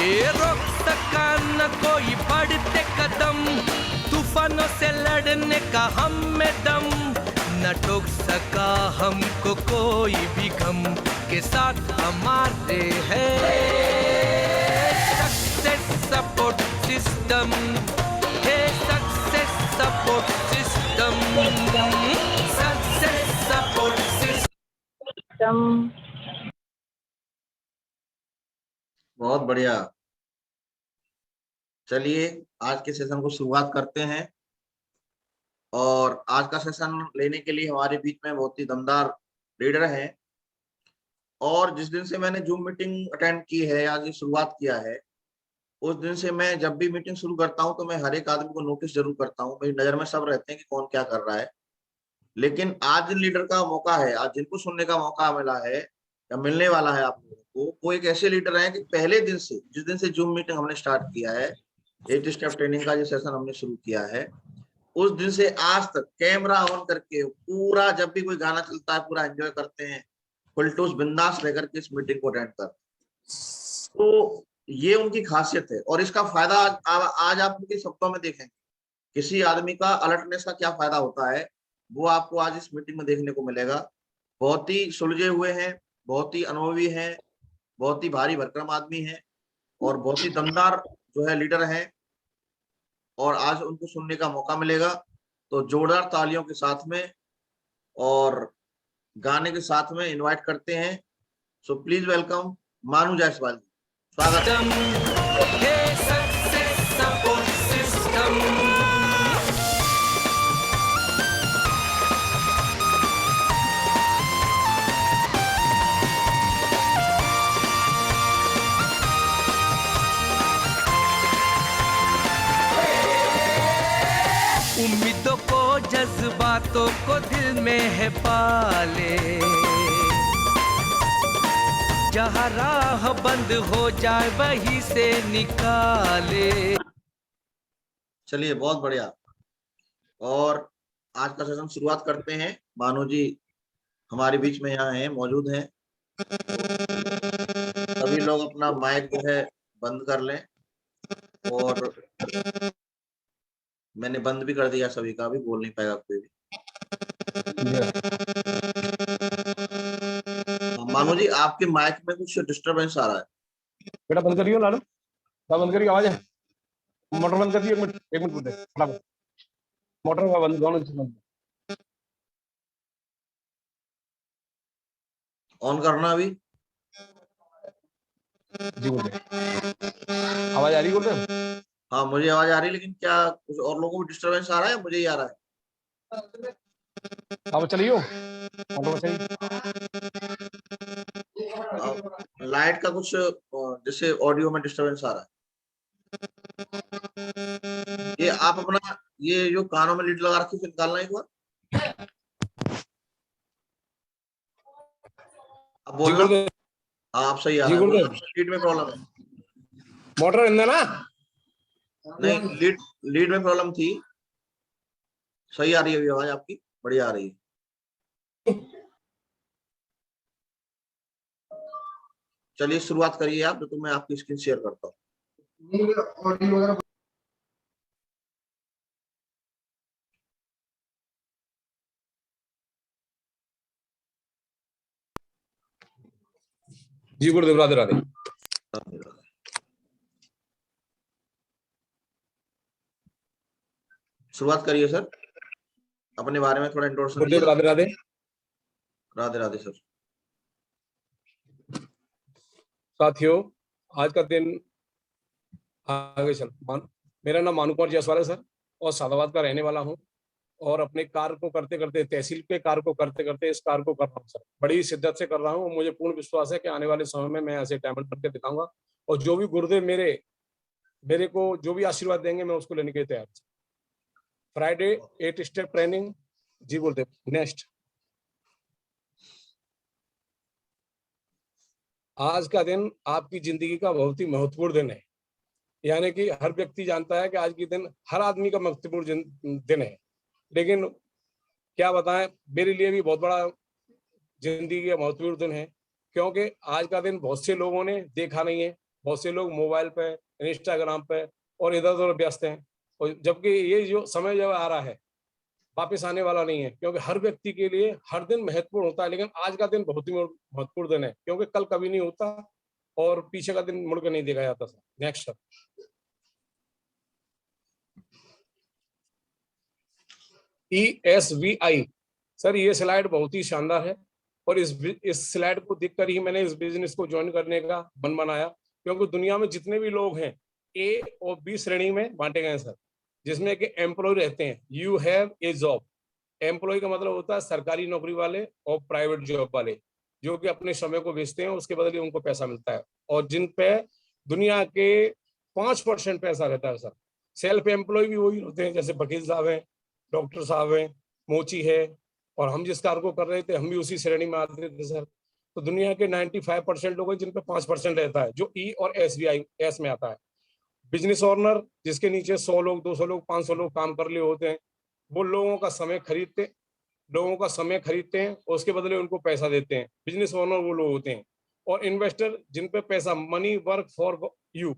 ये रोक सका न कोई बढ़ते कदम, तूफानों से लड़ने का हम में दम, न टोक सका हमको कोई भी गम, के साथ हमारे है सक्सेस सपोर्ट सिस्टम, है success support system, success support system. बहुत बढ़िया। चलिए आज के सेशन को शुरुआत करते हैं। और आज का सेशन लेने के लिए हमारे बीच में बहुत ही दमदार लीडर हैं। और जिस दिन से मैंने जूम मीटिंग अटेंड की है, आज ये शुरुआत किया है, उस दिन से मैं जब भी मीटिंग शुरू करता हूं तो मैं हर एक आदमी को नोटिस जरूर करता हूं। मेरी नजर में सब रहते हैं कि कौन क्या कर रहा है। लेकिन आज जिन लीडर का मौका है, आज जिनको सुनने का मौका मिला है या मिलने वाला है आप लोगों को, वो एक ऐसे लीडर हैं कि पहले दिन से, जिस दिन से जूम मीटिंग हमने स्टार्ट किया है, 8 स्टेप ट्रेनिंग का जो सेशन हमने शुरू किया है, उस दिन से आज तक कैमरा ऑन करके पूरा, जब भी कोई गाना चलता है पूरा एंजॉय करते हैं, फुल टूस बिंदास लेकर के इस मीटिंग को अटेंड करते हैं। तो ये उनकी खासियत है। और इसका फायदा आज आप उनके शब्दों में देखेंगे। किसी आदमी का अलर्टनेस का क्या फायदा होता है वो आपको आज इस मीटिंग में देखने को मिलेगा। बहुत ही सुलझे हुए हैं, बहुत ही अनुभवी हैं, बहुत ही भारी भरकम आदमी हैं और बहुत ही दमदार जो है लीडर हैं। और आज उनको सुनने का मौका मिलेगा। तो जोरदार तालियों के साथ में और गाने के साथ में इनवाइट करते हैं। सो प्लीज वेलकम मानू जायसवाल जी। स्वागत है। उम्मीदों को जज्बातों को दिल में है पाले, जहाँ राह बंद हो जाए वहीं से निकाले। चलिए बहुत बढ़िया। और आज का सेशन शुरुआत करते हैं। मानू जी हमारे बीच में यहाँ हैं, मौजूद हैं। सभी लोग अपना माइक जो है बंद कर लें। और मैंने बंद भी कर दिया सभी का, भी बोल नहीं पाएगा कोई भी। मानो जी आपके माइक में कुछ डिस्टरबेंस आ रहा है। बेटा बंद करियो लालू, बंद करियो, आवाज है। मोटर बंद कर दियो, एक मिनट दे, मोटर का बंद, दोनों ऑन करना अभी। जी बोल, आवाज आ रही है? हाँ मुझे आवाज आ रही है, लेकिन क्या कुछ और लोगों को डिस्टरबेंस आ रहा है? मुझे ही आ रहा है। अब चलियो लाइट का कुछ जैसे ऑडियो में डिस्टरबेंस आ रहा है। ये आप अपना ये जो कानों में लीड लगा रखी फिर निकालना एक बार। अब बोलना। आप सही आ रहा है। लीड में प्रॉब्लम है, मोटर इंदा ना नहीं, लीड में प्रॉब्लम थी। सही आ रही है अभी आवाज आपकी, बढ़िया आ रही है। चलिए शुरुआत करिए आप, तो मैं आपकी स्क्रीन शेयर करता हूँ। जी गुरुदेव, राधे राधे। शुरुआत करिए सर, अपने बारे में थोड़ा इंट्रोडक्शन दीजिए। राधे राधे। राधे राधे सर। साथियों आज का दिन आगे चल, मेरा नाम मानू कुमार जायसवाल है सर, और सादाबाद का रहने वाला हूँ। और अपने कार्य को करते करते, तहसील के कार्य को करते करते इस कार्य को कर रहा हूँ सर, बड़ी शिद्दत से कर रहा हूँ। मुझे पूर्ण विश्वास है कि आने वाले समय में मैं ऐसे डायमंड करके दिखाऊंगा। और जो भी गुरुदेव मेरे को जो भी आशीर्वाद देंगे मैं उसको लेने के लिए तैयार हूँ। Friday 8 step training. जी गुरुदेव। नेक्स्ट, आज का दिन आपकी जिंदगी का बहुत ही महत्वपूर्ण दिन है। यानी कि हर व्यक्ति जानता है कि आज के दिन हर आदमी का महत्वपूर्ण दिन है, लेकिन क्या बताएं, मेरे लिए भी बहुत बड़ा जिंदगी का महत्वपूर्ण दिन है, क्योंकि आज का दिन बहुत से लोगों ने देखा नहीं है, बहुत से लोग मोबाइल पे, इंस्टाग्राम पे और इधर उधर व्यस्त हैं, और जबकि ये जो समय जब आ रहा है वापस आने वाला नहीं है, क्योंकि हर व्यक्ति के लिए हर दिन महत्वपूर्ण होता है, लेकिन आज का दिन बहुत ही महत्वपूर्ण दिन है, क्योंकि कल कभी नहीं होता और पीछे का दिन मुड़ के नहीं देखा जाता। Sir next sir. ESVI sir, ये स्लाइड बहुत ही शानदार है, और इस स्लाइड को देखकर ही मैंने इस बिजनेस को ज्वाइन करने का मन बनाया, क्योंकि दुनिया में जितने भी लोग हैं A और B श्रेणी में बांटे गए हैं सर, जिसमें कि एम्प्लॉय रहते हैं, you have a job. Employ का मतलब होता है सरकारी नौकरी वाले और प्राइवेट जॉब वाले, जो कि अपने समय को बेचते हैं, उसके बदले उनको पैसा मिलता है, और जिन पे दुनिया के 5% पैसा रहता है सर। सेल्फ एम्प्लॉय भी वही होते हैं, जैसे वकील साहब हैं, डॉक्टर साहब हैं, मोची है, और हम जिस कार्य को कर रहे थे हम भी उसी श्रेणी में आते थे सर। तो दुनिया के 95% लोग हैं जिन पे 5% रहता है, जो E और SBI एस में आता है। बिजनेस ओनर, जिसके नीचे 100 लोग, 200 लोग, 500 लोग काम कर रहे होते हैं, वो लोगों का समय खरीदते हैं और उसके बदले उनको पैसा देते हैं। बिजनेस ओनर वो लोग होते हैं। और इन्वेस्टर, जिन पे पैसा, मनी वर्क फॉर यू,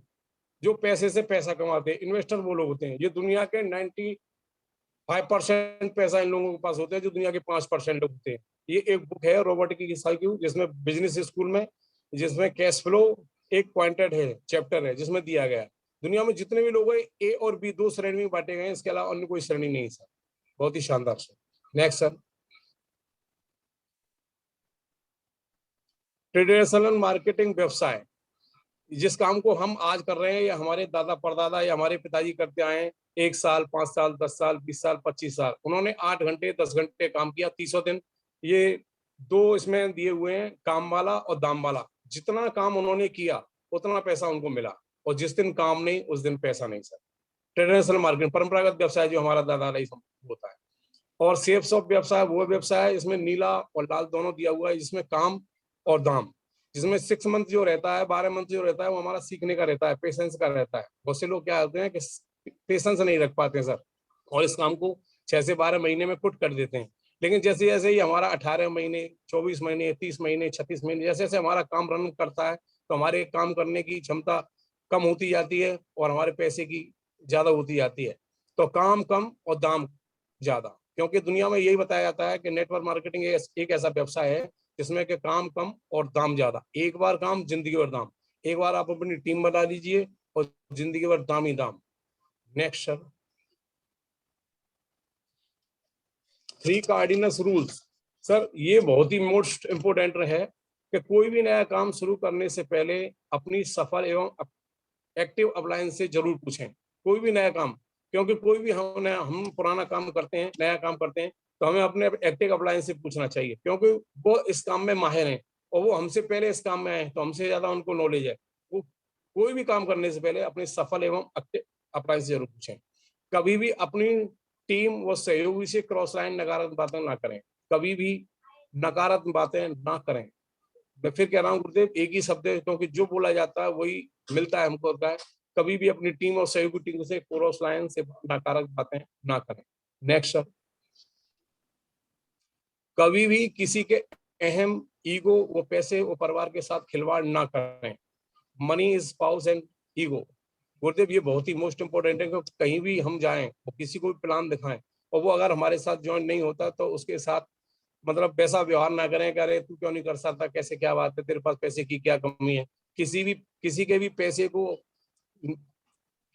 जो पैसे से पैसा कमाते हैं, इन्वेस्टर वो लोग होते हैं। ये दुनिया के 95% पैसा इन लोगों के पास होता है, जो दुनिया के 5% लोग होते हैं। ये एक बुक है रॉबर्ट कियोसाकी, जिसमें बिजनेस स्कूल में, जिसमें कैश फ्लो एक पॉइंटेड है, चैप्टर है, जिसमें दिया गया है दुनिया में जितने भी लोग हैं A और B 2 श्रेणी में बांटे गए हैं, इसके अलावा अन्य कोई श्रेणी नहीं सर। बहुत ही शानदार sir. Next sir. Traditional marketing व्यवसाय, जिस काम को हम आज कर रहे हैं या हमारे दादा परदादा या हमारे पिताजी करते आए हैं, 1 साल, 5 साल, 10 साल, 20 साल, 25 साल, उन्होंने 8 घंटे 10 घंटे काम किया 300 दिन। ये 2 इसमें दिए हुए हैं, काम वाला और दाम वाला। जितना काम उन्होंने किया उतना पैसा उनको मिला, और जिस दिन काम नहीं उस दिन पैसा नहीं सर। ट्रेडिशनल मार्केटिंग, परंपरागत व्यवसाय जो हमारा दादा होता है। और शेप्स ऑफ व्यवसाय वो व्यवसाय है इसमें नीला और लाल दोनों दिया हुआ है, जिसमें काम और दाम, जिसमें 6 मंथ जो रहता है, 12 मंथ जो रहता है, वो हमारा सीखने का रहता है, पेशेंस का रहता है। बहुत से लोग क्या होते हैं कि पेशेंस नहीं रख पाते सर, और इस काम को 6 से 12 महीने में कुट कर देते हैं। लेकिन जैसे जैसे ही हमारा 18 महीने, 24 महीने, 30 महीने, 36 महीने, जैसे जैसे हमारा काम रन करता है, तो हमारे काम करने की क्षमता कम होती जाती है और हमारे पैसे की ज्यादा होती जाती है। तो काम कम और दाम ज्यादा, क्योंकि दुनिया में यही बताया जाता है कि नेटवर्क मार्केटिंग एक ऐसा व्यवसाय है जिसमें कि काम कम और दाम ज्यादा। एक बार काम, जिंदगी भर दाम। एक बार आप अपनी टीम बना लीजिए और जिंदगी भर दाम ही दाम। Next sir. 3 cardinal rules sir, ये बहुत ही मोस्ट इंपोर्टेंट है कि कोई भी नया काम शुरू करने से पहले अपनी सफल एवं एक्टिव अप्लायंस से जरूर पूछें कोई भी नया काम, क्योंकि कोई भी हम पुराना काम करते हैं, नया काम करते हैं, तो हमें अपने एक्टिव अप्लायंस से पूछना चाहिए, क्योंकि वो इस काम में माहिर हैं और वो हमसे पहले इस काम में आए, तो हमसे ज्यादा उनको नॉलेज है। वो कोई भी काम करने से पहले अपने सफल एवं एक्टिव अप्लायंस से जरूर पूछें। कभी भी अपनी टीम व सहयोगी से क्रॉस लाइन नकारात्मक बातें ना करें, कभी भी नकारात्मक बातें ना करें। मैं फिर कह रहा हूँ गुरुदेव, एक ही शब्द है, क्योंकि जो बोला जाता है वही मिलता है हमको होता है। कभी भी अपनी टीम और सहयोगी टीम से क्रॉस लाइन से नकारात्मक बातें ना करें। Next sir. कभी भी किसी के अहम, ईगो व पैसे व परिवार के साथ खिलवाड़ ना करें। Money is power and ego. गुरुदेव, ये बहुत ही मोस्ट इंपोर्टेंट है, क्योंकि कहीं भी हम जाएं और किसी को भी प्लान दिखाएं और वो अगर हमारे साथ ज्वाइन नहीं होता, तो उसके साथ मतलब वैसा व्यवहार ना करें कि अरे तू क्यों नहीं कर सकता, कैसे, क्या बात है, तेरे पास पैसे की क्या कमी है। किसी के भी पैसे को,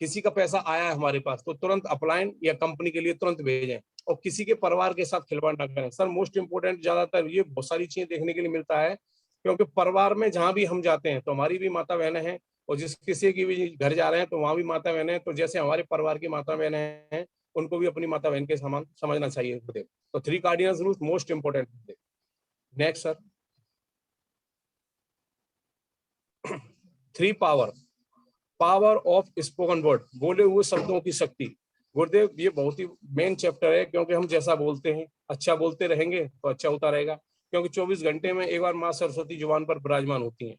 किसी का पैसा आया है हमारे पास तो तुरंत अपलाइन या कंपनी के लिए तुरंत भेजें, और किसी के परिवार के साथ खिलवाड़ ना करें। सर मोस्ट इंपोर्टेंट, ज्यादातर ये बहुत सारी चीजें देखने के लिए मिलता है, क्योंकि परिवार में जहां भी हम जाते हैं तो हमारी भी माता बहनें हैं, और जिस किसी की भी घर जा रहे हैं तो वहां भी माता बहनें हैं। तो जैसे हमारे परिवार की माता बहनें हैं, उनको भी अपनी माता बहन के समान समझना चाहिए गुरुदेव। तो 3 cardinal rules most important. Next sir. 3 power of spoken word, बोले हुए शब्दों की शक्ति। गुरुदेव, ये बहुत ही मेन चैप्टर है, क्योंकि हम जैसा बोलते हैं, अच्छा बोलते रहेंगे तो अच्छा होता रहेगा, क्योंकि 24 घंटे में एक बार माँ सरस्वती जुबान पर विराजमान होती हैं।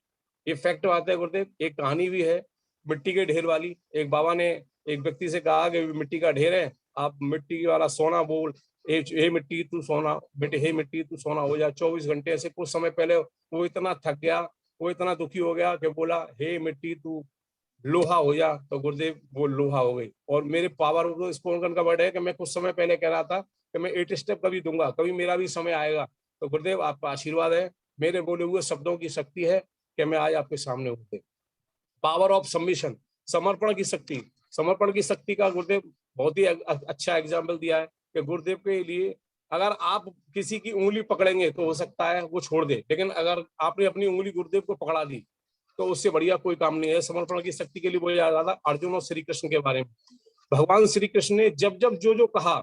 ये फैक्ट बात है गुरुदेव। एक कहानी भी है मिट्टी के ढेर वाली। एक बाबा ने एक व्यक्ति से कहा कि मिट्टी का ढेर है, आप मिट्टी वाला सोना बोल, हे मिट्टी तू सोना, बेटे हे मिट्टी तू सोना हो जा। 24 घंटे से कुछ समय पहले वो इतना थक गया, वो इतना दुखी हो गया कि बोला, हे मिट्टी तू लोहा हो जा, तो गुरुदेव वो लोहा हो गई। और मेरे पावर को स्पोकन का वर्ड है कि मैं कुछ समय पहले कह रहा था कि मैं 8 स्टेप कभी दूंगा, कभी मेरा भी समय आएगा। तो गुरुदेव आपका आशीर्वाद है, मेरे बोले हुए शब्दों की शक्ति है कि मैं आज आपके सामने हूँ। पावर ऑफ सबमिशन, समर्पण की शक्ति। समर्पण की शक्ति का गुरुदेव बहुत ही अच्छा एग्जाम्पल दिया है कि गुरुदेव के लिए अगर आप किसी की उंगली पकड़ेंगे तो हो सकता है वो छोड़ दे, लेकिन अगर आपने अपनी उंगली गुरुदेव को पकड़ा दी तो उससे बढ़िया कोई काम नहीं है। समर्पण की शक्ति के लिए वो याद आता अर्जुन और श्री कृष्ण के बारे में। भगवान श्री कृष्ण ने जब जब जो कहा,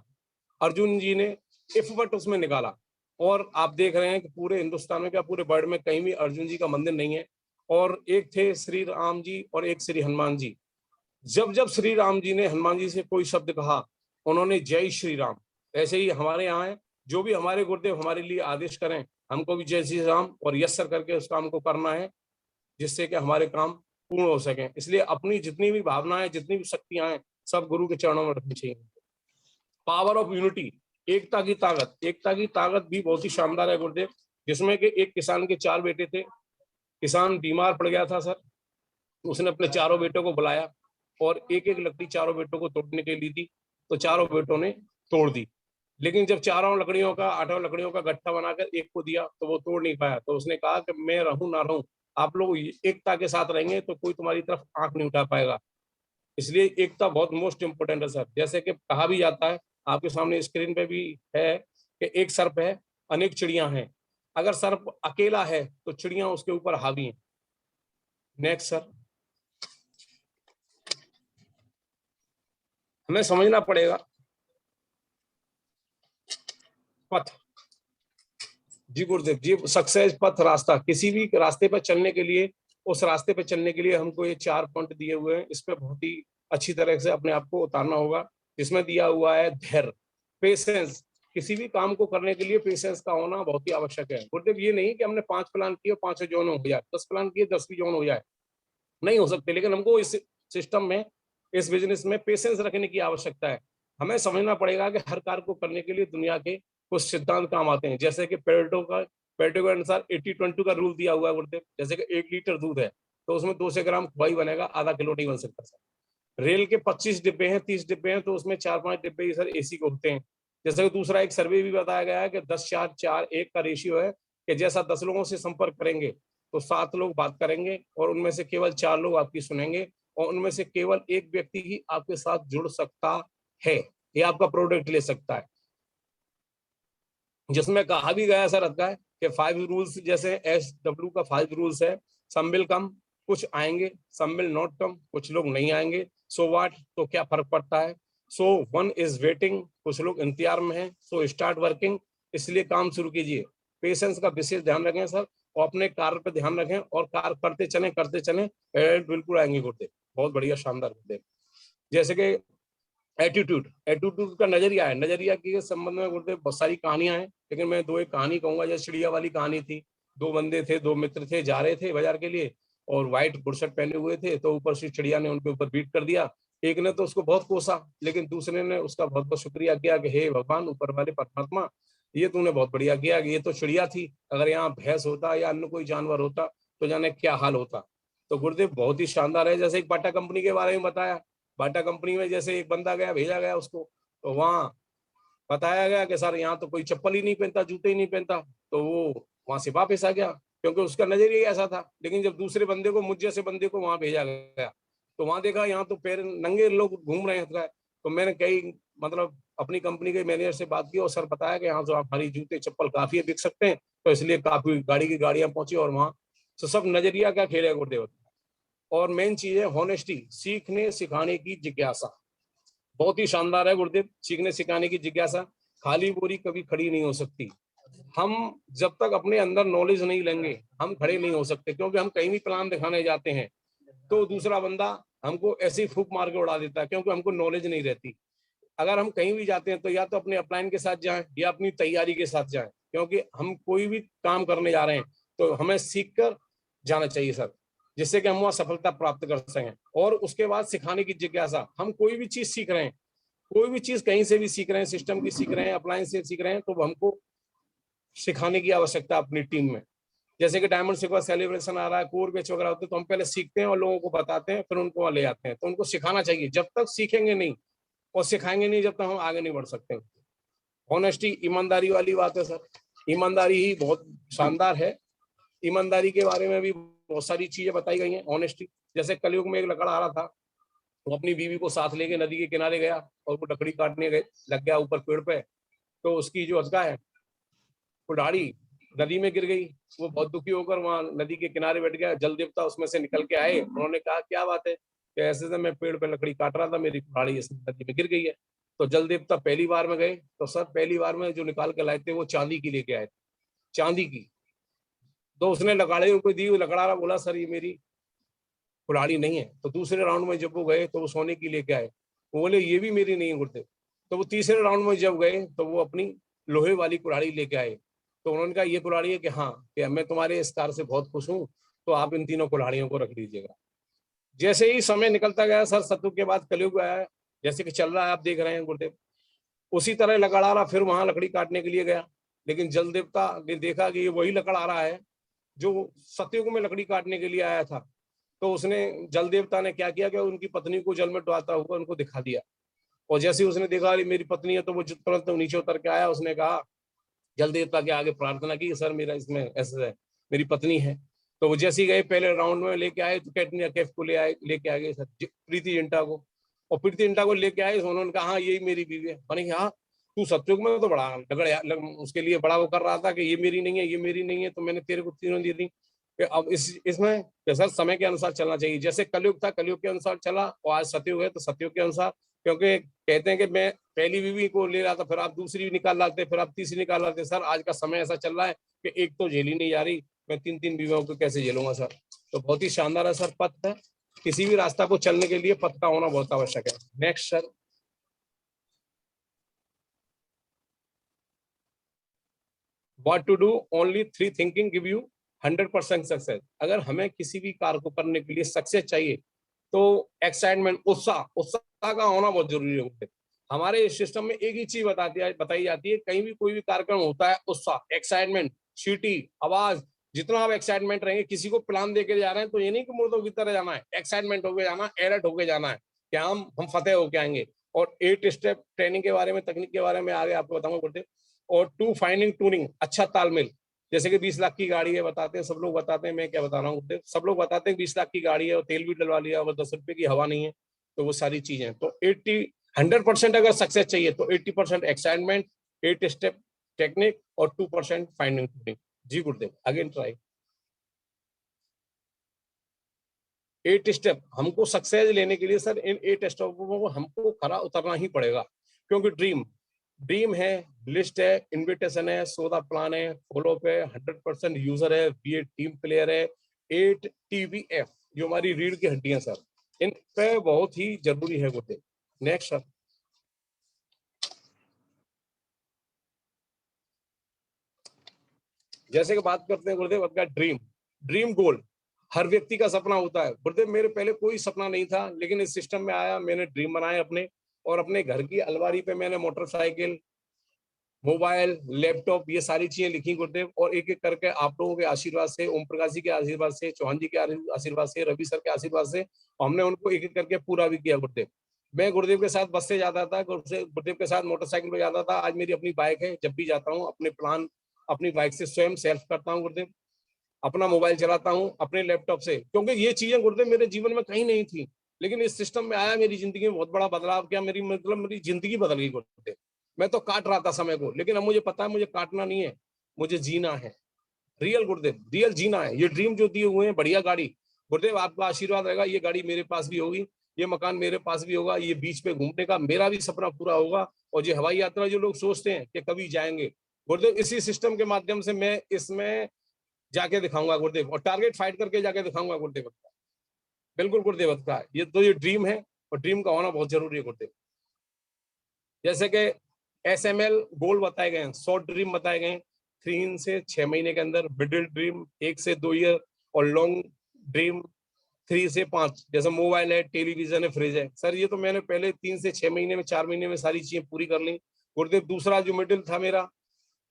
अर्जुन जी ने इफ बट उसमें निकाला। और आप देख रहे हैं कि पूरे हिंदुस्तान में क्या पूरे वर्ल्ड में कहीं भी अर्जुन जी का मंदिर नहीं है। और एक थे श्री राम जी और एक श्री हनुमान जी। जब जब श्री राम जी ने हनुमान जी से कोई शब्द कहा, उन्होंने जय श्री राम। ऐसे ही हमारे यहाँ है, जो भी हमारे गुरुदेव हमारे लिए आदेश करें, हमको भी जय श्री राम और यस सर करके उस काम को करना है, जिससे कि हमारे काम पूर्ण हो सके। इसलिए अपनी जितनी भी भावनाएं, जितनी भी शक्तियां हैं, सब गुरु के चरणों में रखनी चाहिए। पावर ऑफ यूनिटी, एकता की ताकत। एकता की ताकत भी बहुत ही शानदार है गुरुदेव, जिसमें कि एक किसान के 4 बेटे थे। किसान बीमार पड़ गया था सर, उसने अपने चारों बेटों को बुलाया और एक एक लकड़ी चारों बेटों को तोड़ने के लिए दी, तो चारों बेटों ने तोड़ दी। लेकिन जब चारों लकड़ियों का 8 लकड़ियों का गट्ठा बनाकर एक को दिया तो वो तोड़ नहीं पाया। तो उसने कहा कि मैं रहूं ना रहूं, आप लोग एकता के साथ रहेंगे तो कोई तुम्हारी तरफ आंख नहीं उठा पाएगा। इसलिए एकता बहुत मोस्ट इंपोर्टेंट है सर। जैसे कि कहा भी जाता है, आपके सामने स्क्रीन पे भी है कि एक सर्प है, अनेक चिड़ियां हैं। अगर सर्प अकेला है तो चिड़ियां उसके ऊपर हावी हैं। नेक्स्ट सर, हमें समझना पड़ेगा पथ। जी गुरुदेव जी, सक्सेस पथ, रास्ता। किसी भी रास्ते पर चलने के लिए, उस रास्ते पर चलने के लिए हमको ये 4 पॉइंट दिए हुए हैं। इस पे बहुत ही अच्छी तरह से अपने आप को उतारना होगा। इसमें दिया हुआ है धैर्य, पेशेंस। किसी भी काम को करने के लिए पेशेंस का होना बहुत ही आवश्यक है गुरुदेव। ये नहीं कि हमने 5 प्लान किए 5 जॉन हो जाए, 10 प्लान किए 10 भी जॉन हो जाए, नहीं हो सकते। लेकिन हमको इस सिस्टम में, इस बिजनेस में पेशेंस रखने की आवश्यकता है। हमें समझना पड़ेगा कि हर कार्य को करने के लिए दुनिया के कुछ सिद्धांत काम आते हैं। जैसे कि पेरेटो के अनुसार 80-20 का रूल दिया हुआ है गुरुदेव। जैसे कि 1 लीटर दूध है तो उसमें 200 ग्राम खोआ बनेगा, आधा किलो नहीं बन सकता सर। रेल के 25 डिब्बे हैं, 30 डिब्बे हैं, तो उसमें 4-5 डिब्बे ही सर एसी के होते हैं। जैसे कि दूसरा एक सर्वे भी बताया गया है कि 10-4-4-1 का रेशियो है कि जैसा 10 लोगों से संपर्क करेंगे तो 7 लोग बात करेंगे और उनमें से केवल 4 लोग आपकी सुनेंगे और उनमें से केवल एक व्यक्ति ही आपके साथ जुड़ सकता है, ये आपका प्रोडक्ट ले सकता है। जिसमें कहा भी गया सर रखा है कि 5 रूल्स, जैसे SW का 5 रूल्स है। सम विल कम, कुछ आएंगे, सम विल नॉट कम, कुछ लोग नहीं आएंगे। सो व्हाट, तो क्या फर्क पड़ता है। सो वन इज वेटिंग, कुछ लोग इंतजार में हैं। सो स्टार्ट वर्किंग, इसलिए काम शुरू कीजिए। पेशेंस का विशेष ध्यान रखें सर और अपने कार्य पर ध्यान रखें और कार्य करते चलें बिल्कुल आएंगे गुरुदेव। बहुत बढ़िया, शानदार गुरुदेव। जैसे कि एटीट्यूड का नजरिया है। नजरिया के संबंध में गुरुदेव बहुत सारी कहानियां हैं, लेकिन मैं 2 एक कहानी कहूंगा। जैसे चिड़िया वाली कहानी थी। 2 बंदे थे, 2 मित्र थे, जा रहे थे बाजार के लिए और व्हाइट बुरशट पहने हुए थे। तो ऊपर से चिड़िया ने उनके ऊपर बीट कर दिया। एक ने तो उसको बहुत कोसा, लेकिन दूसरे ने उसका बहुत बहुत शुक्रिया किया कि हे भगवान, ऊपर वाले परमात्मा, ये तूने बहुत बढ़िया किया। ये तो चिड़िया थी, अगर यहाँ भैंस होता या अन्य कोई जानवर होता तो जाने क्या हाल होता। तो गुरुदेव बहुत ही शानदार है। जैसे एक बाटा कंपनी के बारे में बताया। बाटा कंपनी में जैसे एक बंदा गया, भेजा गया उसको, तो वहां बताया गया कि सर यहाँ तो कोई चप्पल ही नहीं पहनता, जूते ही नहीं पहनता। तो वो वहां से वापस आ गया क्योंकि उसका नजरिया ऐसा था। लेकिन जब दूसरे बंदे को, मुझ जैसे बंदे को वहां भेजा गया, तो वहां देखा यहाँ तो पैर नंगे लोग घूम रहे हैं। तो मैंने कई अपनी कंपनी के मैनेजर से बात की और सर बताया कि यहाँ तो हमारी जूते चप्पल काफी बिक सकते हैं। तो इसलिए काफी गाड़ी की गाड़ियां पहुंची और वहां तो सब नजरिया का खेल है गुरुदेव। और मेन चीज है हॉनेस्टी, सीखने सिखाने की जिज्ञासा। बहुत ही शानदार है गुरुदेव। सीखने सिखाने की जिज्ञासा, खाली बोरी कभी खड़ी नहीं हो सकती। हम जब तक अपने अंदर नॉलेज नहीं लेंगे हम खड़े नहीं हो सकते। क्योंकि हम कहीं भी प्लान दिखाने जाते हैं तो दूसरा बंदा हमको ऐसे ही फूक मार के उड़ा देता है, क्योंकि हमको नॉलेज नहीं रहती। अगर हम कहीं भी जाते हैं तो या तो अपने अपलाइन के साथ जाएं या अपनी तैयारी के साथ जाएं, क्योंकि हम कोई भी काम करने जा रहे हैं तो हमें सीख कर जाना चाहिए सर, जिससे कि हम वहां सफलता प्राप्त कर सकें। और उसके बाद सिखाने की जिज्ञासा। हम कोई भी चीज सीख रहे हैं, कोई भी चीज कहीं से भी सीख रहे हैं, सिस्टम की सीख रहे हैं, अप्लायंस से सीख रहे हैं, तो हमको सिखाने की आवश्यकता अपनी टीम में। जैसे कि डायमंड सिक्वा सेलिब्रेशन आ रहा है, कोर बैच वगैरह होते हैं, तो हम पहले सीखते हैं और लोगों को बताते हैं, फिर उनको वहां ले आते हैं। तो उनको सिखाना चाहिए, जब तक सीखेंगे नहीं और सिखाएंगे नहीं जब तक हम आगे नहीं बढ़ सकते। ऑनेस्टी, ईमानदारी वाली बात है सर, ईमानदारी ही बहुत शानदार है। ईमानदारी के बारे में भी बहुत सारी चीजें बताई गई हैं। ऑनेस्टी, जैसे कलयुग में एक लकड़ा आ रहा था, वो अपनी बीवी को साथ लेके नदी के किनारे गया और वो लकड़ी काटने लग गया ऊपर पेड़ पे, तो उसकी जो अजगा है कुल्हाड़ी नदी में गिर गई। वो बहुत दुखी होकर वहां नदी के किनारे बैठ गया। जल देवता उसमें से निकल के आए, उन्होंने कहा क्या बात है, कि ऐसे से मैं पेड़ पे लकड़ी काट रहा था, मेरी कुल्हाड़ी इस नदी में गिर गई है। तो जल देवता पहली बार में गए, तो सर पहली बार में जो निकाल के लाए थे वो चांदी की लेके आए थे, चांदी की। तो उसने लकड़े को दी, लकड़ा बोला सर ये मेरी कुल्हाड़ी नहीं है। तो दूसरे राउंड में जब वो गए तो वो सोने की लेके आए, वो बोले ये भी मेरी नहीं है गुरुदेव। तो वो तीसरे राउंड में जब गए तो वो अपनी लोहे वाली कुल्हाड़ी लेके आए। तो उन्होंने कहा ये कुल्हाड़ी है, कि हाँ, कि मैं तुम्हारे इस कार्य से बहुत खुश हूँ, तो आप इन तीनों कुल्हाड़ियों को रख लीजिएगा। जैसे ही समय निकलता गया सर, सतयुग के बाद कलयुग आया, जैसे कि चल रहा है आप देख रहे हैं गुरुदेव, उसी तरह लकड़हारा फिर वहां लकड़ी काटने के लिए गया। लेकिन जल देवता ने देखा कि ये वही लकड़हारा है जो सतयुग में लकड़ी काटने के लिए आया था। तो उसने, जल देवता ने क्या किया कि उनकी पत्नी को जल में डुबाता हुआ उनको दिखा दिया। और जैसे ही उसने देखा मेरी पत्नी है, तो वो तुरंत नीचे उतर के आया। उसने कहा, जल देवता के आगे प्रार्थना की, सर मेरा इसमें ऐसा है, मेरी पत्नी है। तो वो जैसे ही गए पहले राउंड में लेके आए, तो कैटरीना कैफ को लेके आ गए सर, प्रीति जिंटा को। और प्रीति जिंटा को लेके आए, उन्होंने कहा हाँ यही मेरी बीवी है। मैंने कहा हाँ, तू सतयुग में तो बड़ा उसके लिए बड़ा वो कर रहा था कि ये मेरी नहीं है, ये मेरी नहीं है, तो मैंने तेरे को तीनों दी थी। अब इसमें सर समय के अनुसार चलना चाहिए। जैसे कलयुग था, कलयुग के अनुसार चला, और आज सतयुग है तो सतयुग के अनुसार। क्योंकि कहते हैं कि मैं पहली बीवी को ले रहा था, फिर आप दूसरी निकाल लाते, फिर आप तीसरी निकाल लाते। सर आज का समय ऐसा चल रहा है कि एक तो झेली नहीं जा रही, मैं 3-3 बीवियों को कैसे झेलूंगा सर। तो बहुत ही शानदार है सर पथ है। किसी भी रास्ता को चलने के लिए पथ का होना बहुत आवश्यक है। Next sir. What to do? Only 3 thinking give you 100% success. अगर हमें किसी भी कार्य को करने के लिए सक्सेस चाहिए तो एक्साइटमेंट, उत्साह का होना बहुत जरूरी है। हमारे इस सिस्टम में एक ही चीज बताई जाती है, कहीं भी कोई भी कार्यक्रम होता है, उत्साह, एक्साइटमेंट, सीटी, आवाज, जितना आप एक्साइटमेंट रहेंगे। किसी को प्लान देके जा रहे हैं तो ये नहीं कि मुर्दों की तरह जाना है, एक्साइटमेंट होके जाना है, अलर्ट होके जाना है कि हम फतेह होके आएंगे। और 8 स्टेप ट्रेनिंग के बारे में, तकनीक के बारे में आगे आपको बताऊंगा गुरुदेव। और 2 फाइंडिंग टूनिंग, अच्छा तालमेल। जैसे कि 20 लाख की गाड़ी है, बताते हैं सब लोग, बताते हैं, मैं क्या बता रहा हूँ, सब लोग बताते हैं 20 लाख की गाड़ी है और तेल भी डलवा लिया और 10 रुपए की हवा नहीं है। तो वो सारी चीजें, तो 100% अगर सक्सेस चाहिए तो 80% एक्साइटमेंट, 8 स्टेप टेक्निक और 2% फाइंडिंग टूनिंग। जी गुरुदेव, अगेन ट्राई। 8 स्टेप हमको सक्सेस लेने के लिए सर, इन 8 स्टेपों को हमको खरा उतरना ही पड़ेगा। क्योंकि ड्रीम है, लिस्ट है, इन्विटेशन है, सौदा प्लान है, फॉलोअप है, 100% यूजर है, बी टीम प्लेयर है, 8 TVF जो हमारी रीढ़ की हड्डियां सर, इन पे बहुत ही जरूरी है गुरुदेव। Next sir. जैसे कि बात करते हैं गुरुदेव आपका ड्रीम गोल, हर व्यक्ति का सपना होता है गुरुदेव। मेरे पहले कोई सपना नहीं था, लेकिन इस सिस्टम में आया, मैंने ड्रीम बनाए अपने। और अपने घर की अलमारी पे मैंने मोटरसाइकिल, मोबाइल, लैपटॉप, ये सारी चीजें लिखी गुरुदेव। और एक एक करके आप लोगों के आशीर्वाद से, ओम प्रकाश जी के आशीर्वाद से, चौहान जी के आशीर्वाद से, रवि सर के आशीर्वाद से, हमने उनको एक एक करके पूरा भी किया गुरुदेव। मैं गुरुदेव के साथ बस से जाता था, गुरुदेव के साथ मोटरसाइकिल पे जाता था। आज मेरी अपनी बाइक है, जब भी जाता हूँ अपने प्लान अपनी बाइक से स्वयं सेल्फ करता हूँ गुरुदेव। अपना मोबाइल चलाता हूँ अपने लैपटॉप से, क्योंकि ये चीजें गुरुदेव मेरे जीवन में कहीं नहीं थी, लेकिन इस सिस्टम में आया, मेरी जिंदगी में बहुत बड़ा बदलाव किया। मेरी जिंदगी बदल गई गुरुदेव। मैं तो काट रहा था समय को, लेकिन अब मुझे पता है मुझे काटना नहीं है, मुझे जीना है। रियल गुरुदेव, रियल जीना है। ये ड्रीम जो दिए हुए हैं, बढ़िया गाड़ी गुरुदेव, आपका आशीर्वाद रहेगा, ये गाड़ी मेरे पास भी होगी, ये मकान मेरे पास भी होगा, ये बीच पे घूमने का मेरा भी सपना पूरा होगा। और ये हवाई यात्रा जो लोग सोचते हैं कि कभी जाएंगे गुरुदेव, इसी सिस्टम के माध्यम से मैं इसमें जाके दिखाऊंगा गुरुदेव, और टारगेट फाइट करके जाके दिखाऊंगा गुरुदेव। बिल्कुल गुरुदेव का ये तो ये ड्रीम है, और ड्रीम का होना बहुत जरूरी है गुरुदेव। जैसे कि SML गोल बताए गए हैं, शॉर्ट ड्रीम बताए गए हैं 3 से 6 महीने के अंदर, मिडिल ड्रीम 1 से 2 ईयर, और लॉन्ग ड्रीम 3 से 5। जैसे मोबाइल है, टेलीविजन है, फ्रिज है सर, ये तो मैंने पहले 3 से 6 महीने में, 4 महीने में सारी चीजें पूरी कर ली गुरुदेव। दूसरा जो मिडिल था मेरा,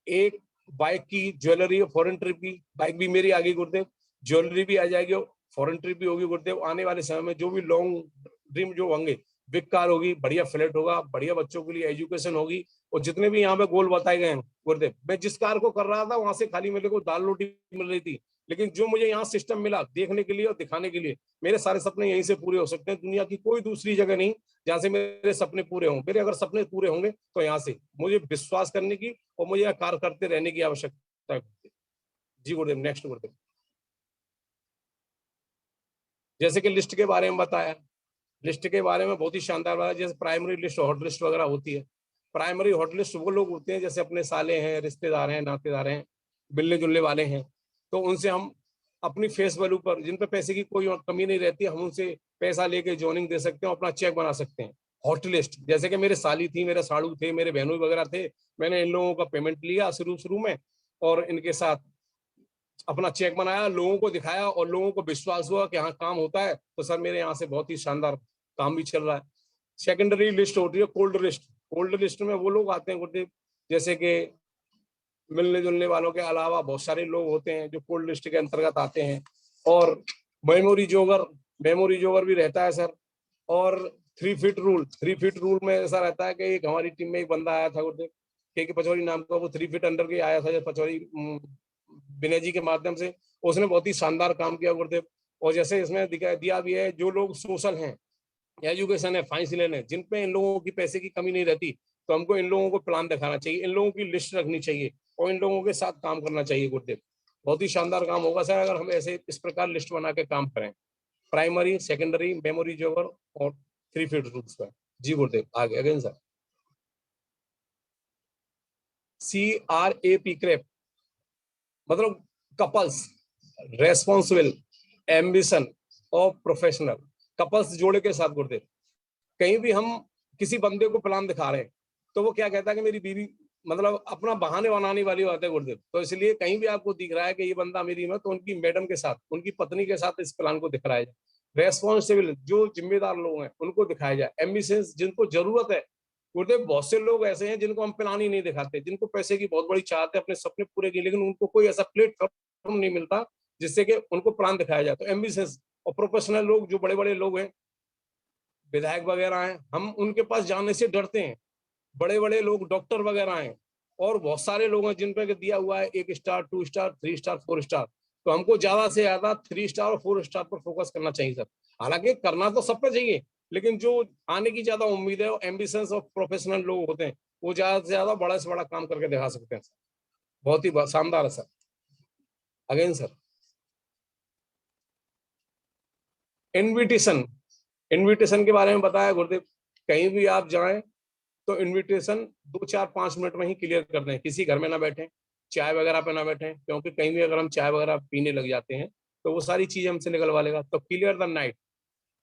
1 बाइक की ज्वेलरी, फॉरेन ट्रिप की बाइक भी मेरी आ गई गुरुदेव, ज्वेलरी भी आ जाएगी, फॉरेन ट्रिप भी होगी गुरुदेव। आने वाले समय में जो भी लॉन्ग ड्रीम जो होंगे, बिग कार होगी, बढ़िया फ्लैट होगा, बढ़िया बच्चों के लिए एजुकेशन होगी, और जितने भी यहाँ पे गोल बताए गए हैं गुरुदेव, मैं जिस कार को कर रहा था वहां से खाली मेरे को दाल रोटी मिल रही थी, लेकिन जो मुझे यहाँ सिस्टम मिला देखने के लिए और दिखाने के लिए, मेरे सारे सपने यहीं से पूरे हो सकते हैं। दुनिया की कोई दूसरी जगह नहीं जहां से मेरे सपने पूरे हों। मेरे अगर सपने पूरे होंगे तो यहाँ से मुझे विश्वास करने की और मुझे कार्य करते रहने की आवश्यकता है। जी गुरुदेव, नेक्स्ट गुरुदेव। जैसे कि लिस्ट के बारे में बताया, लिस्ट के बारे में बहुत ही शानदार बात है। जैसे प्राइमरी लिस्ट, हॉट लिस्ट वगैरह होती है। प्राइमरी हॉट लिस्ट वो लोग होते हैं जैसे अपने साले हैं, रिश्तेदार हैं, नातेदार हैं, मिलने जुलने वाले हैं, तो उनसे हम अपनी फेस वैल्यू पर, जिन पे पैसे की कोई कमी नहीं रहती, हम उनसे पैसा लेके ज्वाइनिंग दे सकते हैं, अपना चेक बना सकते हैं। हॉट लिस्ट जैसे कि मेरे साली थी, मेरे साड़ू थे, मेरे बहनों वगैरह थे, मैंने इन लोगों का पेमेंट लिया शुरू शुरू में और इनके साथ अपना चेक बनाया, लोगों को दिखाया और लोगों को विश्वास हुआ कि हाँ काम होता है, तो सर मेरे यहाँ से बहुत ही शानदार काम भी चल रहा है। सेकेंडरी लिस्ट होती है कोल्ड लिस्ट। कोल्ड लिस्ट में वो लोग आते हैं गुरुदेव जैसे कि मिलने जुलने वालों के अलावा बहुत सारे लोग होते हैं जो कोल्ड लिस्ट के अंतर्गत आते हैं। और मेमोरी जोगर, मेमोरी जोगर भी रहता है सर। और 3 फीट रूल, 3 फीट रूल में ऐसा रहता है कि एक हमारी टीम में एक बंदा आया था गुरुदेव, के पचौरी नाम का, वो 3 फीट अंडर के आया था जब पचौरी विनय जी के माध्यम से, उसने बहुत ही शानदार काम किया गुरुदेव। और जैसे इसमें दिया भी है, जो लोग सोशल हैं, एजुकेशन है, फाइनेंशियल है, जिन पे इन लोगों की पैसे की कमी नहीं रहती, तो हमको इन लोगों को प्लान दिखाना चाहिए, इन लोगों की लिस्ट रखनी चाहिए और इन लोगों के साथ काम करना चाहिए गुरुदेव। बहुत ही शानदार काम होगा सर अगर हम ऐसे इस प्रकार लिस्ट बना के काम करें। प्राइमरी, सेकेंडरी, मेमोरी जोगर और 3 फीट रूल्स पर। जी गुरुदेव, आगे अगेन सर। CRAP क्रैप मतलब कपल्स, रेस्पॉन्सिबल, एम्बिशन और प्रोफेशनल। कपल्स जोड़े के साथ गुरुदेव, कहीं भी हम किसी बंदे को प्लान दिखा रहे हैं तो वो क्या कहता है कि मेरी बीवी, मतलब अपना बहाने बनाने वाली बात है गुरुदेव। तो इसलिए कहीं भी आपको दिख रहा है कि ये बंदा मेरी में, तो उनकी मैडम के साथ, उनकी पत्नी के साथ इस प्लान को दिखाया जाए। रेस्पॉन्सिबल, जो जिम्मेदार लोग हैं उनको दिखाया जाए। एम्बिशंस, जिनको जरूरत है गुरुदेव, बहुत से लोग ऐसे हैं जिनको हम प्लान ही नहीं दिखाते, जिनको पैसे की बहुत बड़ी चाहत है, अपने सपने पूरे किए, लेकिन उनको कोई ऐसा प्लेटफॉर्म नहीं मिलता जिससे कि उनको प्लान दिखाया जाए। तो एम्बिशंस और प्रोफेशनल लोग, जो बड़े बड़े लोग हैं, विधायक वगैरह हैं, हम उनके पास जाने से डरते हैं। बड़े बड़े लोग, डॉक्टर वगैरह हैं, और बहुत सारे लोग हैं जिन पर दिया हुआ है 1 स्टार, 2 स्टार, 3 स्टार, 4 स्टार। तो हमको ज्यादा से ज्यादा 3 स्टार और 4 स्टार पर फोकस करना चाहिए सर। हालांकि करना तो सब पे चाहिए, लेकिन जो आने की ज्यादा उम्मीद है, एम्बिशंस और प्रोफेशनल लोग होते हैं, वो ज्यादा से ज्यादा बड़ा से बड़ा काम करके दिखा सकते हैं सर। बहुत ही शानदार है sir. Again sir, invitation, invitation के बारे में बताया गुरुदेव। कहीं भी आप जाएं तो इनविटेशन 2, 4, 5 मिनट में ही क्लियर कर दें। किसी घर में ना बैठे, चाय वगैरह पे ना बैठे, क्योंकि कहीं भी अगर हम चाय वगैरह पीने लग जाते हैं तो वो सारी चीजें हमसे निकलवा लेगा। तो clear the night.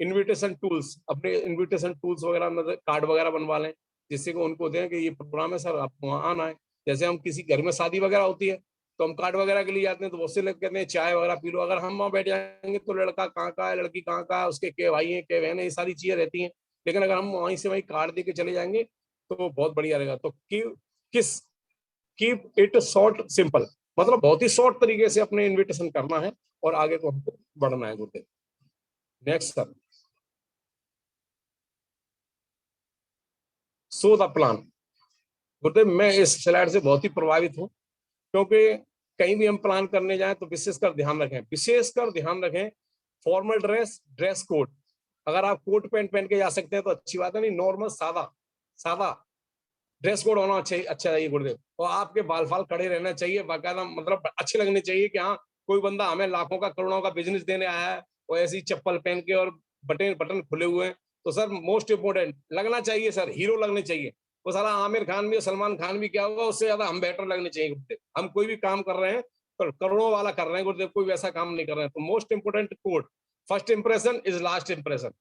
Invitation tools, अपने इनविटेशन टूल्स वगैरह, मतलब कार्ड वगैरह बनवा लें, जिससे कि उनको दें कि ये प्रोग्राम है सर, आप वहाँ आना है। जैसे हम किसी घर में शादी वगैरह होती है तो हम कार्ड वगैरह के लिए जाते हैं, तो बहुत से लोग कहते हैं चाय वगैरह पी लो। अगर हम वहाँ बैठ जाएंगे तो लड़का कहाँ का है, लड़की कहाँ का है, उसके के भाई हैं, के बहन है, ये सारी चीजें रहती हैं। लेकिन अगर हम वहीं से वहीं कार्ड दे के चले जाएंगे तो बहुत बढ़िया रहेगा। तो कीप इट शॉर्ट सिंपल, मतलब बहुत ही शॉर्ट तरीके से अपने इन्विटेशन करना है और आगे को हमको बढ़ना है गुरुदेव। Next sir, so the plan. गुरुदेव, मैं इस स्लाइड से बहुत ही प्रभावित हूँ, क्योंकि कहीं भी हम प्लान करने जाएं तो विशेषकर ध्यान रखें फॉर्मल ड्रेस, ड्रेस कोड। अगर आप कोट पैंट पहन के जा सकते हैं तो अच्छी बात है, नहीं नॉर्मल सादा सादा ड्रेस कोड होना अच्छा चाहिए गुरुदेव। और आपके बाल फाल खड़े रहना चाहिए बाकायदा, मतलब अच्छे लगने चाहिए कि हाँ कोई बंदा हमें लाखों का, करोड़ों का बिजनेस देने आया है और ऐसी चप्पल पहन के और बटन खुले हुए हैं। तो सर मोस्ट इंपोर्टेंट लगना चाहिए सर, हीरो लगने चाहिए। वो साला आमिर खान भी, सलमान खान भी क्या होगा, उससे ज्यादा हम बेटर लगने चाहिए गुरुदेव। हम कोई भी काम कर रहे हैं तो करोड़ों वाला कर रहे हैं गुरुदेव, कोई वैसा काम नहीं कर रहे हैं। तो most important code, first impression is last impression.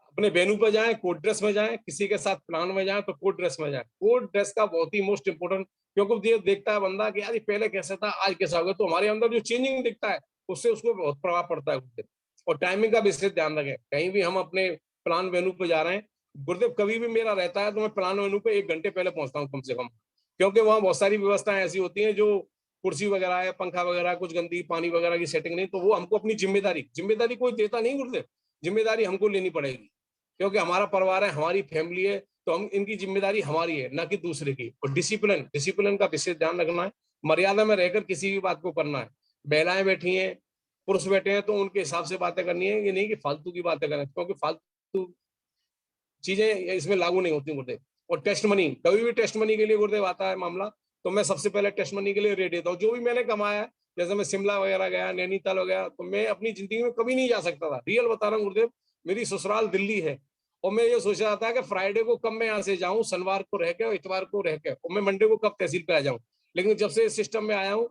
अपने वेन्यू पर जाएं कोड ड्रेस में जाएं, किसी के साथ प्लान में जाएं तो कोड ड्रेस में जाएं। कोड ड्रेस का बहुत ही मोस्ट इंपोर्टेंट, क्योंकि ये देखता है बंदा कि यार पहले कैसा था, आज कैसा हो गया, तो हमारे अंदर जो चेंजिंग दिखता है उससे उसको बहुत प्रभाव पड़ता है। और टाइमिंग का विशेष ध्यान रखें, कहीं भी हम अपने प्लान वेन्यू पे जा रहे हैं गुरुदेव, कभी भी मेरा रहता है तो मैं प्लान वेन्यू पे 1 घंटे पहले पहुंचता हूँ कम से कम, क्योंकि वहाँ बहुत सारी व्यवस्थाएं ऐसी होती हैं जो कुर्सी वगैरह है, पंखा वगैरह, कुछ गंदी पानी वगैरह की सेटिंग नहीं, तो वो हमको अपनी जिम्मेदारी कोई देता नहीं गुरुदेव, जिम्मेदारी हमको लेनी पड़ेगी, क्योंकि हमारा परिवार है, हमारी फैमिली है, तो हम इनकी जिम्मेदारी हमारी है, ना कि दूसरे की। और डिसिप्लिन का विशेष ध्यान रखना है, मर्यादा में रहकर किसी भी बात को करना है। महिलाएं बैठी हैं, पुरुष बैठे हैं, तो उनके हिसाब से बातें करनी है, ये नहीं कि फालतू की बातें करें, क्योंकि फालतू चीजें इसमें लागू नहीं होती गुरुदेव। और टेस्ट मनी, कभी भी टेस्ट मनी के लिए गुरुदेव आता है मामला, तो मैं सबसे पहले टेस्ट मनी के लिए रेडी था। जो भी मैंने कमाया है, जैसे मैं शिमला वगैरह गया, नैनीताल हो गया, तो मैं अपनी जिंदगी में कभी नहीं जा सकता था। रियल बता रहा हूँ गुरुदेव, मेरी ससुराल दिल्ली है, और मैं ये सोच रहा था कि फ्राइडे को कब मैं यहाँ से जाऊं, शनिवार को रह के और इतवार को रह के, और मैं मंडे को कब तहसील पे आ जाऊं। लेकिन जब से इस सिस्टम में आया हूँ,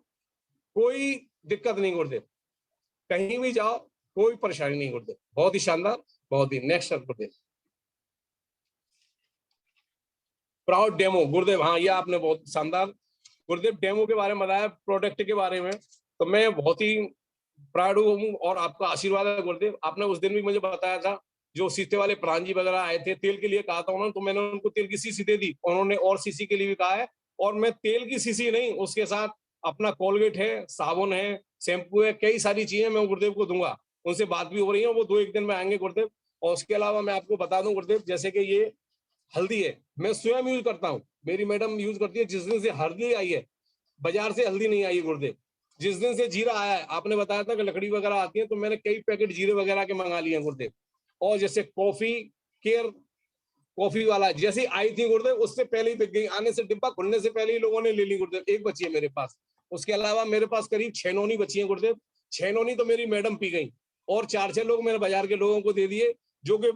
कोई दिक्कत नहीं गुरुदेव, कहीं भी जाओ कोई परेशानी नहीं गुरुदेव। बहुत ही शानदार, बहुत ही नेक्स्ट गुरुदेव। प्राउड डेमो गुरुदेव, हाँ ये आपने बहुत शानदार गुरुदेव डेमो के बारे में बताया, प्रोडक्ट के बारे में, तो मैं बहुत ही प्राउड हूँ और आपका आशीर्वाद है गुरुदेव। आपने उस दिन भी मुझे बताया था, जो सीते वाले प्राण जी वगैरह आए थे, तेल के लिए कहा था उन्होंने, तो मैंने उनको तेल की शीशी दे दी, उन्होंने और शीशी के लिए भी कहा है। और मैं तेल की शीशी नहीं, उसके साथ अपना कोलगेट है, साबुन है, शैम्पू है, कई सारी चीजें मैं गुरुदेव को दूंगा। उनसे बात भी हो रही है, वो 2-1 दिन में आएंगे गुरुदेव। और उसके अलावा मैं आपको बता दूं गुरुदेव, जैसे कि ये हल्दी है, मैं स्वयं यूज करता हूँ, मेरी मैडम यूज करती है। जिस दिन से हल्दी आई है, बाजार से हल्दी नहीं आई है गुरुदेव, जिस दिन से जीरा आया है, आपने बताया था कि लकड़ी वगैरह आती है, तो मैंने कई पैकेट जीरे वगैरह के मंगा लिए हैं गुरुदेव। और जैसे कॉफी केयर, कॉफी वाला जैसी आई थी गुरुदेव, उससे पहले ही बिक गई, आने से डिब्बा खुलने से पहले ही लोगों ने ले ली गुरुदेव। एक बची है मेरे पास, उसके अलावा मेरे पास करीब 6 नोनी बची है गुरुदेव। 6 नोनी तो मेरी मैडम पी गई, और 4-6 लोग मैंने बाजार के लोगों को दे दिए, जो कि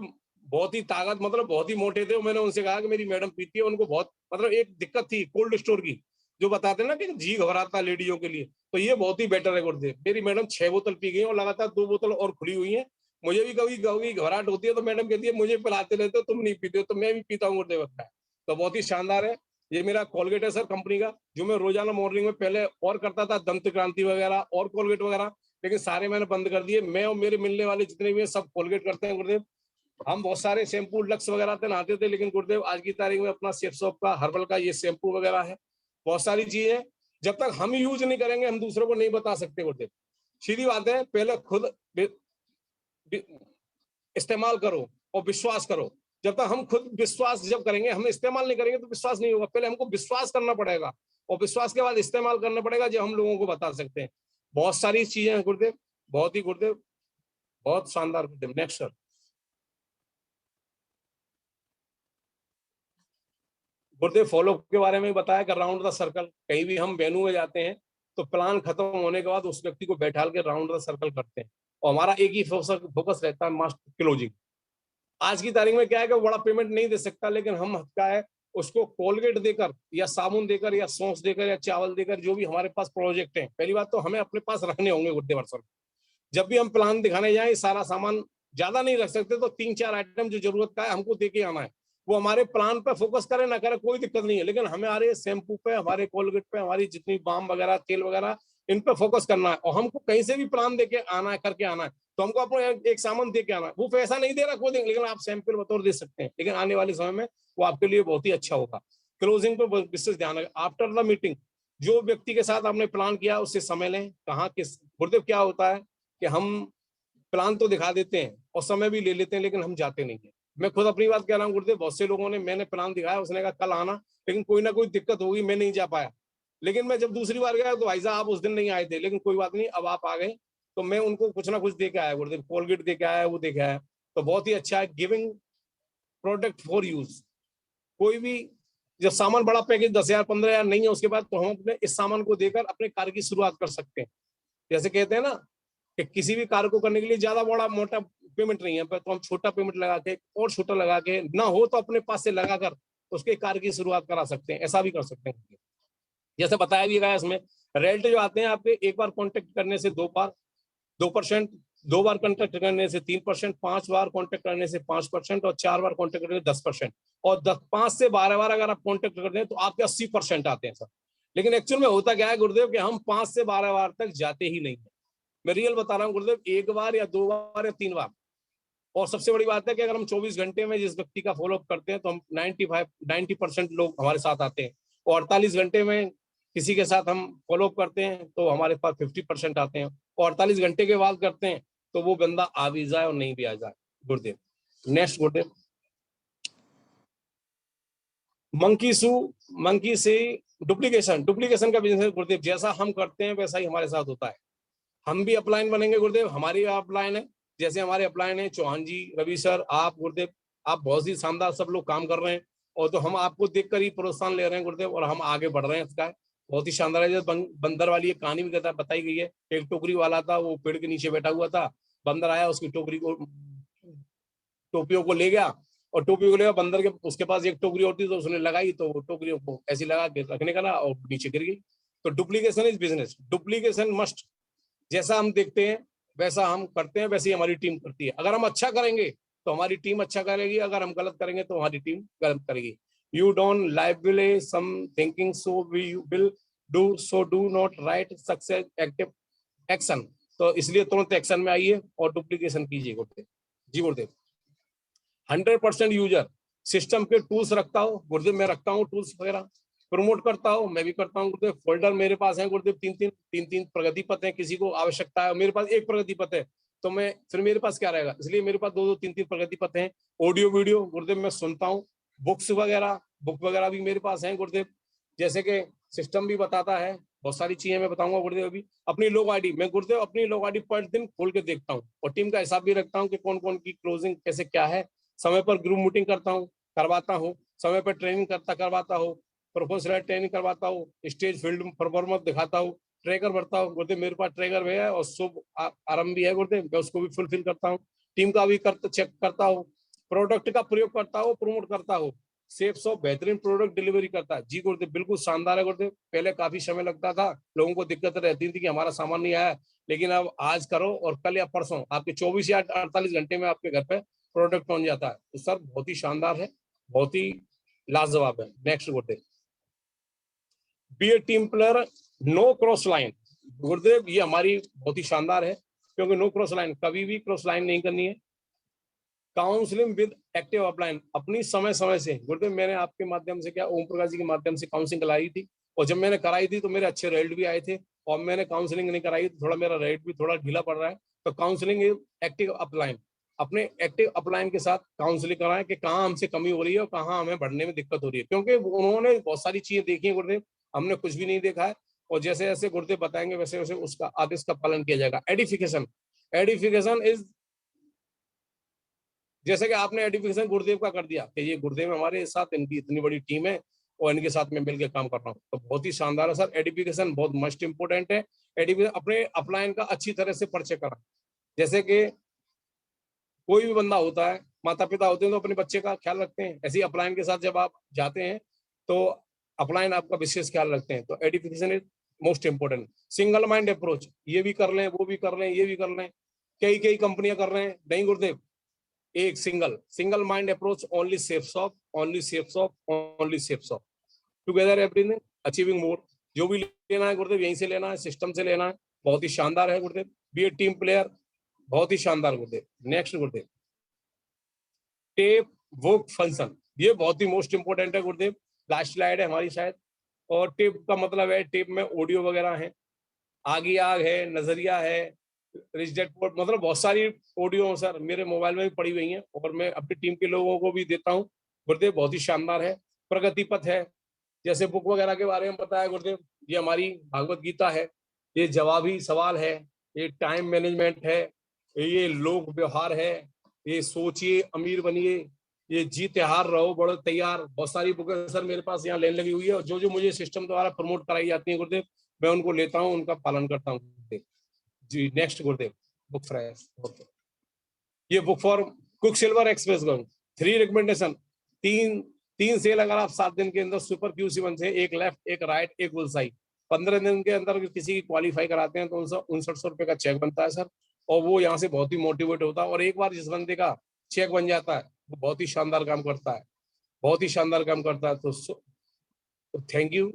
बहुत ही ताकत, मतलब बहुत ही मोटे थे। मैंने उनसे कहा कि मेरी मैडम पीती है, उनको बहुत, मतलब एक दिक्कत थी कोल्ड स्टोर की, जो बताते हैं ना कि जी घबराता लेडीजों के लिए, तो ये बहुत ही बेटर है गुरुदेव। मेरी मैडम 6 बोतल पी गई और लगातार 2 बोतल और खुली हुई है। मुझे भी कभी घबराहट होती है, तो मैडम कहती है मुझे पिलाते रहते हो, तुम नहीं पीते हो, तो मैं भी पीता हूँ गुरुदेव का। तो बहुत ही शानदार है। ये मेरा कोलगेट है सर कंपनी का, जो मैं रोजाना मॉर्निंग में पहले और करता था, दंत क्रांति वगैरह और कोलगेट वगैरह, लेकिन सारे मैंने बंद कर दिए। मैं और मेरे मिलने वाले जितने भी हैं सब कोलगेट करते हैं गुरुदेव। हम बहुत सारे शैम्पू लक्स वगैरह से नहाते थे, लेकिन गुरुदेव आज की तारीख में अपना सेफ सॉप का, हर्बल का ये शैम्पू वगैरह है, बहुत सारी चीजें। जब तक हम यूज नहीं करेंगे, हम दूसरों को नहीं बता सकते गुरुदेव। सीधी बात है, पहले खुद इस्तेमाल करो और विश्वास करो। जब तक हम खुद विश्वास जब करेंगे, हम इस्तेमाल नहीं करेंगे तो विश्वास नहीं होगा। पहले हमको विश्वास करना पड़ेगा, और विश्वास के बाद इस्तेमाल करना पड़ेगा, जो हम लोगों को बता सकते हैं। बहुत सारी चीजें हैं गुरुदेव, बहुत ही गुरुदेव, बहुत शानदार गुरुदेव। Next sir. गुरुदेव फॉलोअप के बारे में बताया कि राउंड द सर्कल, कहीं भी हम वेन्यू में जाते हैं तो प्लान खत्म होने के बाद उस व्यक्ति को बैठा के राउंड द सर्कल करते हैं, और हमारा एक ही फोकस रहता है, मास्टर क्लोजिंग। आज की तारीख में क्या है कि बड़ा पेमेंट नहीं दे सकता, लेकिन हम क्या है, उसको कोलगेट देकर या साबुन देकर या सॉस देकर या चावल देकर, जो भी हमारे पास प्रोजेक्ट है, पहली बात तो हमें अपने पास रखने होंगे गुरुदेव सर। जब भी हम प्लान दिखाने जाए, सारा सामान ज्यादा नहीं रख सकते, तो 3-4 आइटम जो जरूरत का है हमको देके आना है। वो हमारे प्लान पे फोकस करे ना करे कोई दिक्कत नहीं है, लेकिन हमारे शैम्पू पे, हमारे कोलगेट पे, हमारी जितनी बाम वगैरह, तेल वगैरह, इन पे फोकस करना है। और हमको कहीं से भी प्लान देके आना है, करके आना है, तो हमको अपना एक सामान दे के आना है। वो पैसा नहीं दे रहा कोई, लेकिन आप सैंपल बतौर दे सकते हैं, लेकिन आने वाले समय में वो आपके लिए बहुत ही अच्छा होगा। क्लोजिंग पे विशेष ध्यान रखें। आफ्टर द मीटिंग, जो व्यक्ति के साथ आपने प्लान किया उससे समय लें। कहाँ किस गुरुदेव क्या होता है कि हम प्लान तो दिखा देते हैं और समय भी ले लेते हैं, लेकिन हम जाते नहीं है। मैं खुद अपनी बात कह रहा हूँ गुरुदेव, बहुत से लोगों ने, मैंने प्लान दिखाया, उसने कहा कल आना, लेकिन कोई ना कोई दिक्कत होगी, मैं नहीं जा पाया। लेकिन मैं जब दूसरी बार गया तो भाई साहब आप उस दिन नहीं आए थे, लेकिन कोई बात नहीं, अब आप आ गए, तो मैं उनको कुछ ना कुछ दे के आया गुरुदेव, कोलगेट दे के आया, वो दे के आया, तो बहुत ही अच्छा है। गिविंग प्रोडक्ट फॉर यूज, कोई भी जब सामान बड़ा पैकेज 10,000 15,000 नहीं है उसके बाद, तो हम अपने इस सामान को देकर अपने कार्य की शुरुआत कर सकते हैं। जैसे कहते हैं ना कि किसी भी कार्य को करने के लिए ज्यादा बड़ा मोटा पेमेंट नहीं है, तो हम छोटा पेमेंट लगा के और छोटा लगा के, ना हो तो अपने पास से लगाकर उसके कार्य की शुरुआत करा सकते हैं। ऐसा भी कर सकते हैं। जैसे बताया भी गया इसमें, रेट जो आते हैं आपके, एक बार कॉन्टेक्ट करने से 2%, 2 बार कॉन्टेक्ट करने से 3%, 5 बार कॉन्टेक्ट करने से 5%, और 4 बार कॉन्टेक्ट करने से 10%, और 5 से 12 बार अगर आप कॉन्टेक्ट करते हैं तो आपके 80% आते हैं सर। लेकिन एक्चुअल में होता क्या है गुरुदेव कि हम 5 से 12 बार तक जाते ही नहीं है। मैं रियल बता रहा हूँ गुरुदेव, 1 बार या 2 बार या 3 बार। और सबसे बड़ी बात है कि अगर हम 24 घंटे में जिस व्यक्ति का फॉलोअप करते हैं, तो हम 90% लोग हमारे साथ आते हैं, और 48 घंटे में किसी के साथ हम फॉलो अप करते हैं तो हमारे पास 50% आते हैं, और 48 घंटे के बाद करते हैं तो वो बंदा आ भी जाए और नहीं भी आ जाए। गुरुदेव। नेक्स्ट गुरुदेव। मंकी से डुप्लीकेशन का बिजनेस गुरुदेव, जैसा हम करते हैं वैसा ही हमारे साथ होता है। हम भी अपलाइन बनेंगे गुरुदेव, हमारी अपलाइन है, जैसे हमारे अपलाइन है चौहान जी, रवि सर, आप गुरुदेव, आप बहुत ही शानदार सब लोग काम कर रहे हैं, और तो हम आपको देखकर ही प्रोत्साहन ले रहे हैं गुरुदेव, और हम आगे बढ़ रहे हैं। इसका बहुत ही शानदार है। जैसे बंदर वाली एक कहानी भी बताई गई है। एक टोकरी वाला था, वो पेड़ के नीचे बैठा हुआ था, बंदर आया, उसकी टोपियों को ले गया, और टोपी को लेगा बंदर के, उसके पास एक टोकरी होती तो उसने लगाई, तो वो टोकरियों को ऐसी लगा के रखने का ना, और नीचे गिर गई। तो duplication is business, duplication must, जैसा हम देखते हैं वैसा हम करते हैं, वैसे ही हमारी टीम करती है। अगर हम अच्छा करेंगे तो हमारी टीम अच्छा करेगी, अगर हम गलत करेंगे तो हमारी टीम गलत करेगी। You don't live some thinking so we will do, so do not write success active action. तो इसलिए तुरंत एक्शन में आइए और डुप्लीकेशन कीजिए गुरुदेव। जी गुरुदेव। 100% यूजर सिस्टम के टूल्स रखता हो गुरुदेव, मैं रखता हूँ टूल्स वगैरह, प्रमोट करता हूँ, मैं भी करता हूँ गुरुदेव। फोल्डर मेरे पास है गुरुदेव, तीन प्रगति पथ है, किसी को आवश्यकता है, मेरे पास एक प्रगति पथ है, तो मैं फिर मेरे पास क्या रहेगा, इसलिए मेरे पास दो तीन प्रगति पथ है। ऑडियो वीडियो गुरुदेव मैं सुनता हूँ, बुक वगैरह भी मेरे पास है गुरुदेव, जैसे कि सिस्टम भी बताता है, बहुत सारी चीजें मैं बताऊंगा गुरुदेव। अभी अपनी लोग आईडी, मैं गुरुदेव अपनी लोग आईडी पर दिन खोल के देखता हूँ, और टीम का हिसाब भी रखता हूँ कि कौन कौन की क्लोजिंग कैसे क्या है। समय पर ग्रुप मीटिंग करवाता हूँ, समय पर ट्रेनिंग करवाता हूँ, प्रोफेशनल ट्रेनिंग करवाता हूँ, स्टेज फील्ड परफॉर्मेंस दिखाता हूँ, ट्रैकर भरता हूँ गुरुदेव, मेरे पास ट्रैकर भी है और शुभ आरंभ भी है गुरुदेव, मैं उसको भी फुलफिल करता हूँ। टीम का भी चेक करता हूँ, प्रोडक्ट का प्रयोग करता हूँ, प्रमोट करता हूँ, सेफ सो बेहतरीन प्रोडक्ट डिलीवरी करता है। जी गुरुदेव, बिल्कुल शानदार है गुरुदेव। पहले काफी समय लगता था, लोगों को दिक्कत रहती थी कि हमारा सामान नहीं आया, लेकिन अब आज करो और कल या परसों आपके 24 या 48 घंटे में आपके घर पे प्रोडक्ट पहुंच जाता है। तो सर बहुत ही शानदार है, बहुत ही लाजवाब है। नेक्स्ट गुरुदेव। Be a team player, no cross line गुरुदेव, ये हमारी बहुत ही शानदार है, क्योंकि नो क्रॉस लाइन, कभी भी क्रॉस लाइन नहीं करनी है। काउंसलिंग विद एक्टिव अपलाइन, अपनी समय से गुरुदेव, मैंने आपके माध्यम से क्या ओम प्रकाश जी के माध्यम से काउंसलिंग कराई थी, और जब मैंने कराई थी तो मेरे अच्छे रेट भी आए थे, और मैंने काउंसलिंग नहीं कराई तो थोड़ा मेरा रेट भी थोड़ा ढीला पड़ रहा है। तो काउंसलिंग एक्टिव अपलाइन, अपने एक्टिव अपलाइन के साथ काउंसलिंग कराएं कि कहाँ हमसे कमी हो रही है और कहाँ हमें बढ़ने में दिक्कत हो रही है, क्योंकि उन्होंने बहुत सारी चीजें देखी है गुरुदेव, हमने कुछ भी नहीं देखा है, और जैसे जैसे गुरुदेव बताएंगे वैसे वैसे उसका आदेश का पालन किया जाएगा। एडिफिकेशन इज, जैसे कि आपने एडिफिकेशन गुरुदेव का कर दिया कि ये गुरुदेव हमारे साथ, इनकी इतनी बड़ी टीम है और इनके साथ मैं मिलकर काम कर रहा हूँ, तो बहुत ही शानदार है सर। एडिफिकेशन बहुत मस्ट इंपोर्टेंट है। एडिफिकेशन अपने अपलाइन का अच्छी तरह से परिचय करा, जैसे कि कोई भी बंदा होता है, माता पिता होते हैं तो अपने बच्चे का ख्याल रखते हैं, ऐसे ही अपलाइन के साथ जब आप जाते हैं तो अपलाइन आपका विशेष ख्याल रखते हैं। तो edification is most important. Single mind approach, ये भी कर लें, वो भी कर लें, ये भी कर लें, कई कंपनियां कर रहे हैं, नहीं गुरुदेव, एक single mind approach, only safe shop together everything achieving more. जो भी लेना है गुरुदेव यहीं से लेना है, सिस्टम से लेना है। बहुत ही शानदार है गुरुदेव, बी ए टीम प्लेयर, बहुत ही शानदार गुरुदेव। नेक्स्ट गुरुदेव, टेप वर्क फंक्शन, ये बहुत ही मोस्ट इंपोर्टेंट है गुरुदेव, लास्ट स्लाइड है हमारी शायद। और टेप का मतलब है, टेप में ऑडियो वगैरह है, आग है, नजरिया है, मतलब बहुत सारी ऑडियो सर मेरे मोबाइल में भी पड़ी हुई हैं, और मैं अपनी टीम के लोगों को भी देता हूँ गुरुदेव, बहुत ही शानदार है। प्रगति पथ है, जैसे बुक वगैरह के बारे में बताया गुरुदेव, ये हमारी भागवत गीता है, ये जवाबी सवाल है, ये टाइम मैनेजमेंट है, ये लोक व्यवहार है, ये सोचिए अमीर बनिए, ये जीत हार रहो बड़ो तैयार, बहुत सारी बुक सर मेरे पास यहाँ लेन लगी हुई है, और जो मुझे सिस्टम द्वारा प्रमोट कराई जाती है गुरुदेव, मैं उनको लेता हूँ, उनका पालन करता हूँ जी। नेक्स्ट गुरुदेव, बुक फ्रेश, ये book for cook silver express gun, 3 recommendation, तीन सेल अगर आप 7 दिन के अंदर सुपर QC1 से, एक लेफ्ट एक राइट एक बुलसाई, 15 दिन के अंदर किसी की क्वालिफाई कराते हैं तो 5900 रुपए का चेक बनता है सर, और वो यहाँ से बहुत ही मोटिवेट होता है, और एक बार जिस बंदे का चेक बन जाता है वो बहुत ही शानदार काम करता है, बहुत ही शानदार काम करता है। तो thank you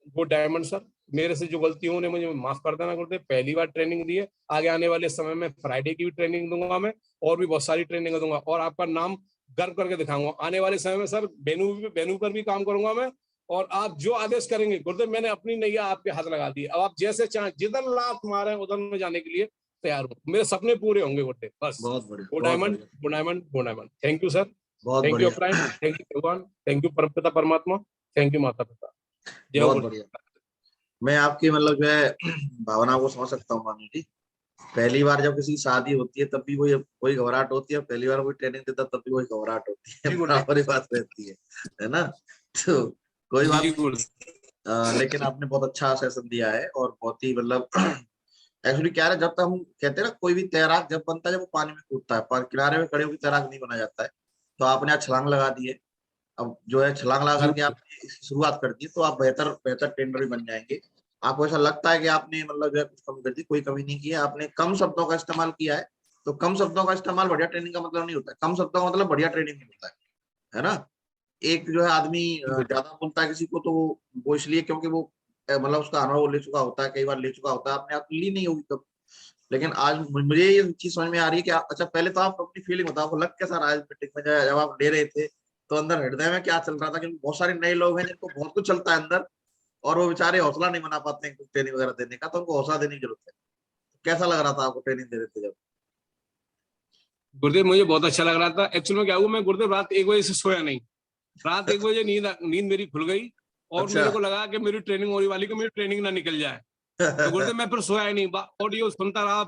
go diamond sir, मेरे से जो गलती हो उन्हें मुझे माफ कर देना गुरुदेव, पहली बार ट्रेनिंग दी है, आगे आने वाले समय में फ्राइडे की भी ट्रेनिंग दूंगा मैं, और भी बहुत सारी ट्रेनिंग दूंगा, और आपका नाम गर्व करके दिखाऊंगा आने वाले समय में सर। वेन्यू पर भी काम करूंगा मैं, और आप जो आदेश करेंगे गुरुदेव, मैंने अपनी नैया आपके हाथ लगा दी, अब आप जैसे चाहें जिधर लात मारे उधर में जाने के लिए तैयार हूँ, मेरे सपने पूरे होंगे गुरुदेव, बस। बहुत बढ़िया, गो बहुत डायमंड, बढ़िया, गो diamond, go diamond. Thank you sir, बहुत थैंक यू बढ़िया, अपराइन, थैंक यू भगवान, थैंक यू परमपिता परमात्मा, थैंक यू माता पिता, जय हो बहुत गुरुदेव। बढ़िया। मैं आपकी मतलब जो है भावना को समझ सकता हूँ मानू जी। पहली बार जब किसी की शादी होती है तब भी वही घबराहट होती है, पहली बार कोई ट्रेनिंग देता तब भी वही घबराहट होती है, जी गुरुदेव, बराबर ही बात रहती है ना। तो कोई बात जी नहीं। गुरुदेव, लेकिन आपने बहुत अच्छा सेशन दिया है और बहुत ही मतलब एक्चुअली क्या है, जब तक हम कहते हैं ना कोई भी तैराक जब बनता है जब वो पानी में कूदता है, पर किनारे में खड़े होकर तैराक नहीं बना जाता है। तो आपने आज छलांग लगा दी है, अब जो है छलांग लगा जी करके आपने इसकी शुरुआत कर दी, तो आप बेहतर बेहतर ट्रेनर भी बन जाएंगे। आपको ऐसा लगता है कि आपने मतलब जो है कुछ कमी कर दी, कोई कमी नहीं की है, आपने कम शब्दों का इस्तेमाल किया है। तो कम शब्दों का इस्तेमाल बढ़िया ट्रेनिंग का मतलब नहीं होता है, कम शब्दों का मतलब बढ़िया ट्रेनिंग नहीं होता है ना। एक जो है आदमी गुरुदेव, ज्यादा बोलता है किसी को, तो वो इसलिए क्योंकि वो मतलब उसका अनुभव ले चुका होता है, कई बार ले चुका होता है, आपने आप ली नहीं होगी कब। लेकिन आज मुझे ये चीज समझ में आ रही है कि अच्छा पहले तो आप अपनी फीलिंग बताओ, आपको लग कैसा रहा है मीटिंग में जब आप ले रहे थे, तो अंदर हृदय में क्या चल रहा था, क्योंकि बहुत सारे नए लोग हैं जिनको बहुत कुछ चलता है अंदर, और वो बेचारे हौसला नहीं बना पाते हैं कुछ ट्रेनिंग वगैरह देने का, तो उनको हौसला देने की जरूरत है। कैसा लग रहा था आपको ट्रेनिंग दे रहे थे जब? गुरुदेव मुझे बहुत अच्छा लग रहा था। एक्चुअल में क्या हुआ, मैं गुरुदेव रात 1 बजे से सोया नहीं, रात 1 बजे नींद नींद मेरी खुल गई, और अच्छा। मेरे को लगा कि मेरी ट्रेनिंग होने वाली, कि मेरी ट्रेनिंग ना निकल जाए। तो गुरुदेव मैं फिर सोया ही नहीं, ऑडियो सुनता रहा,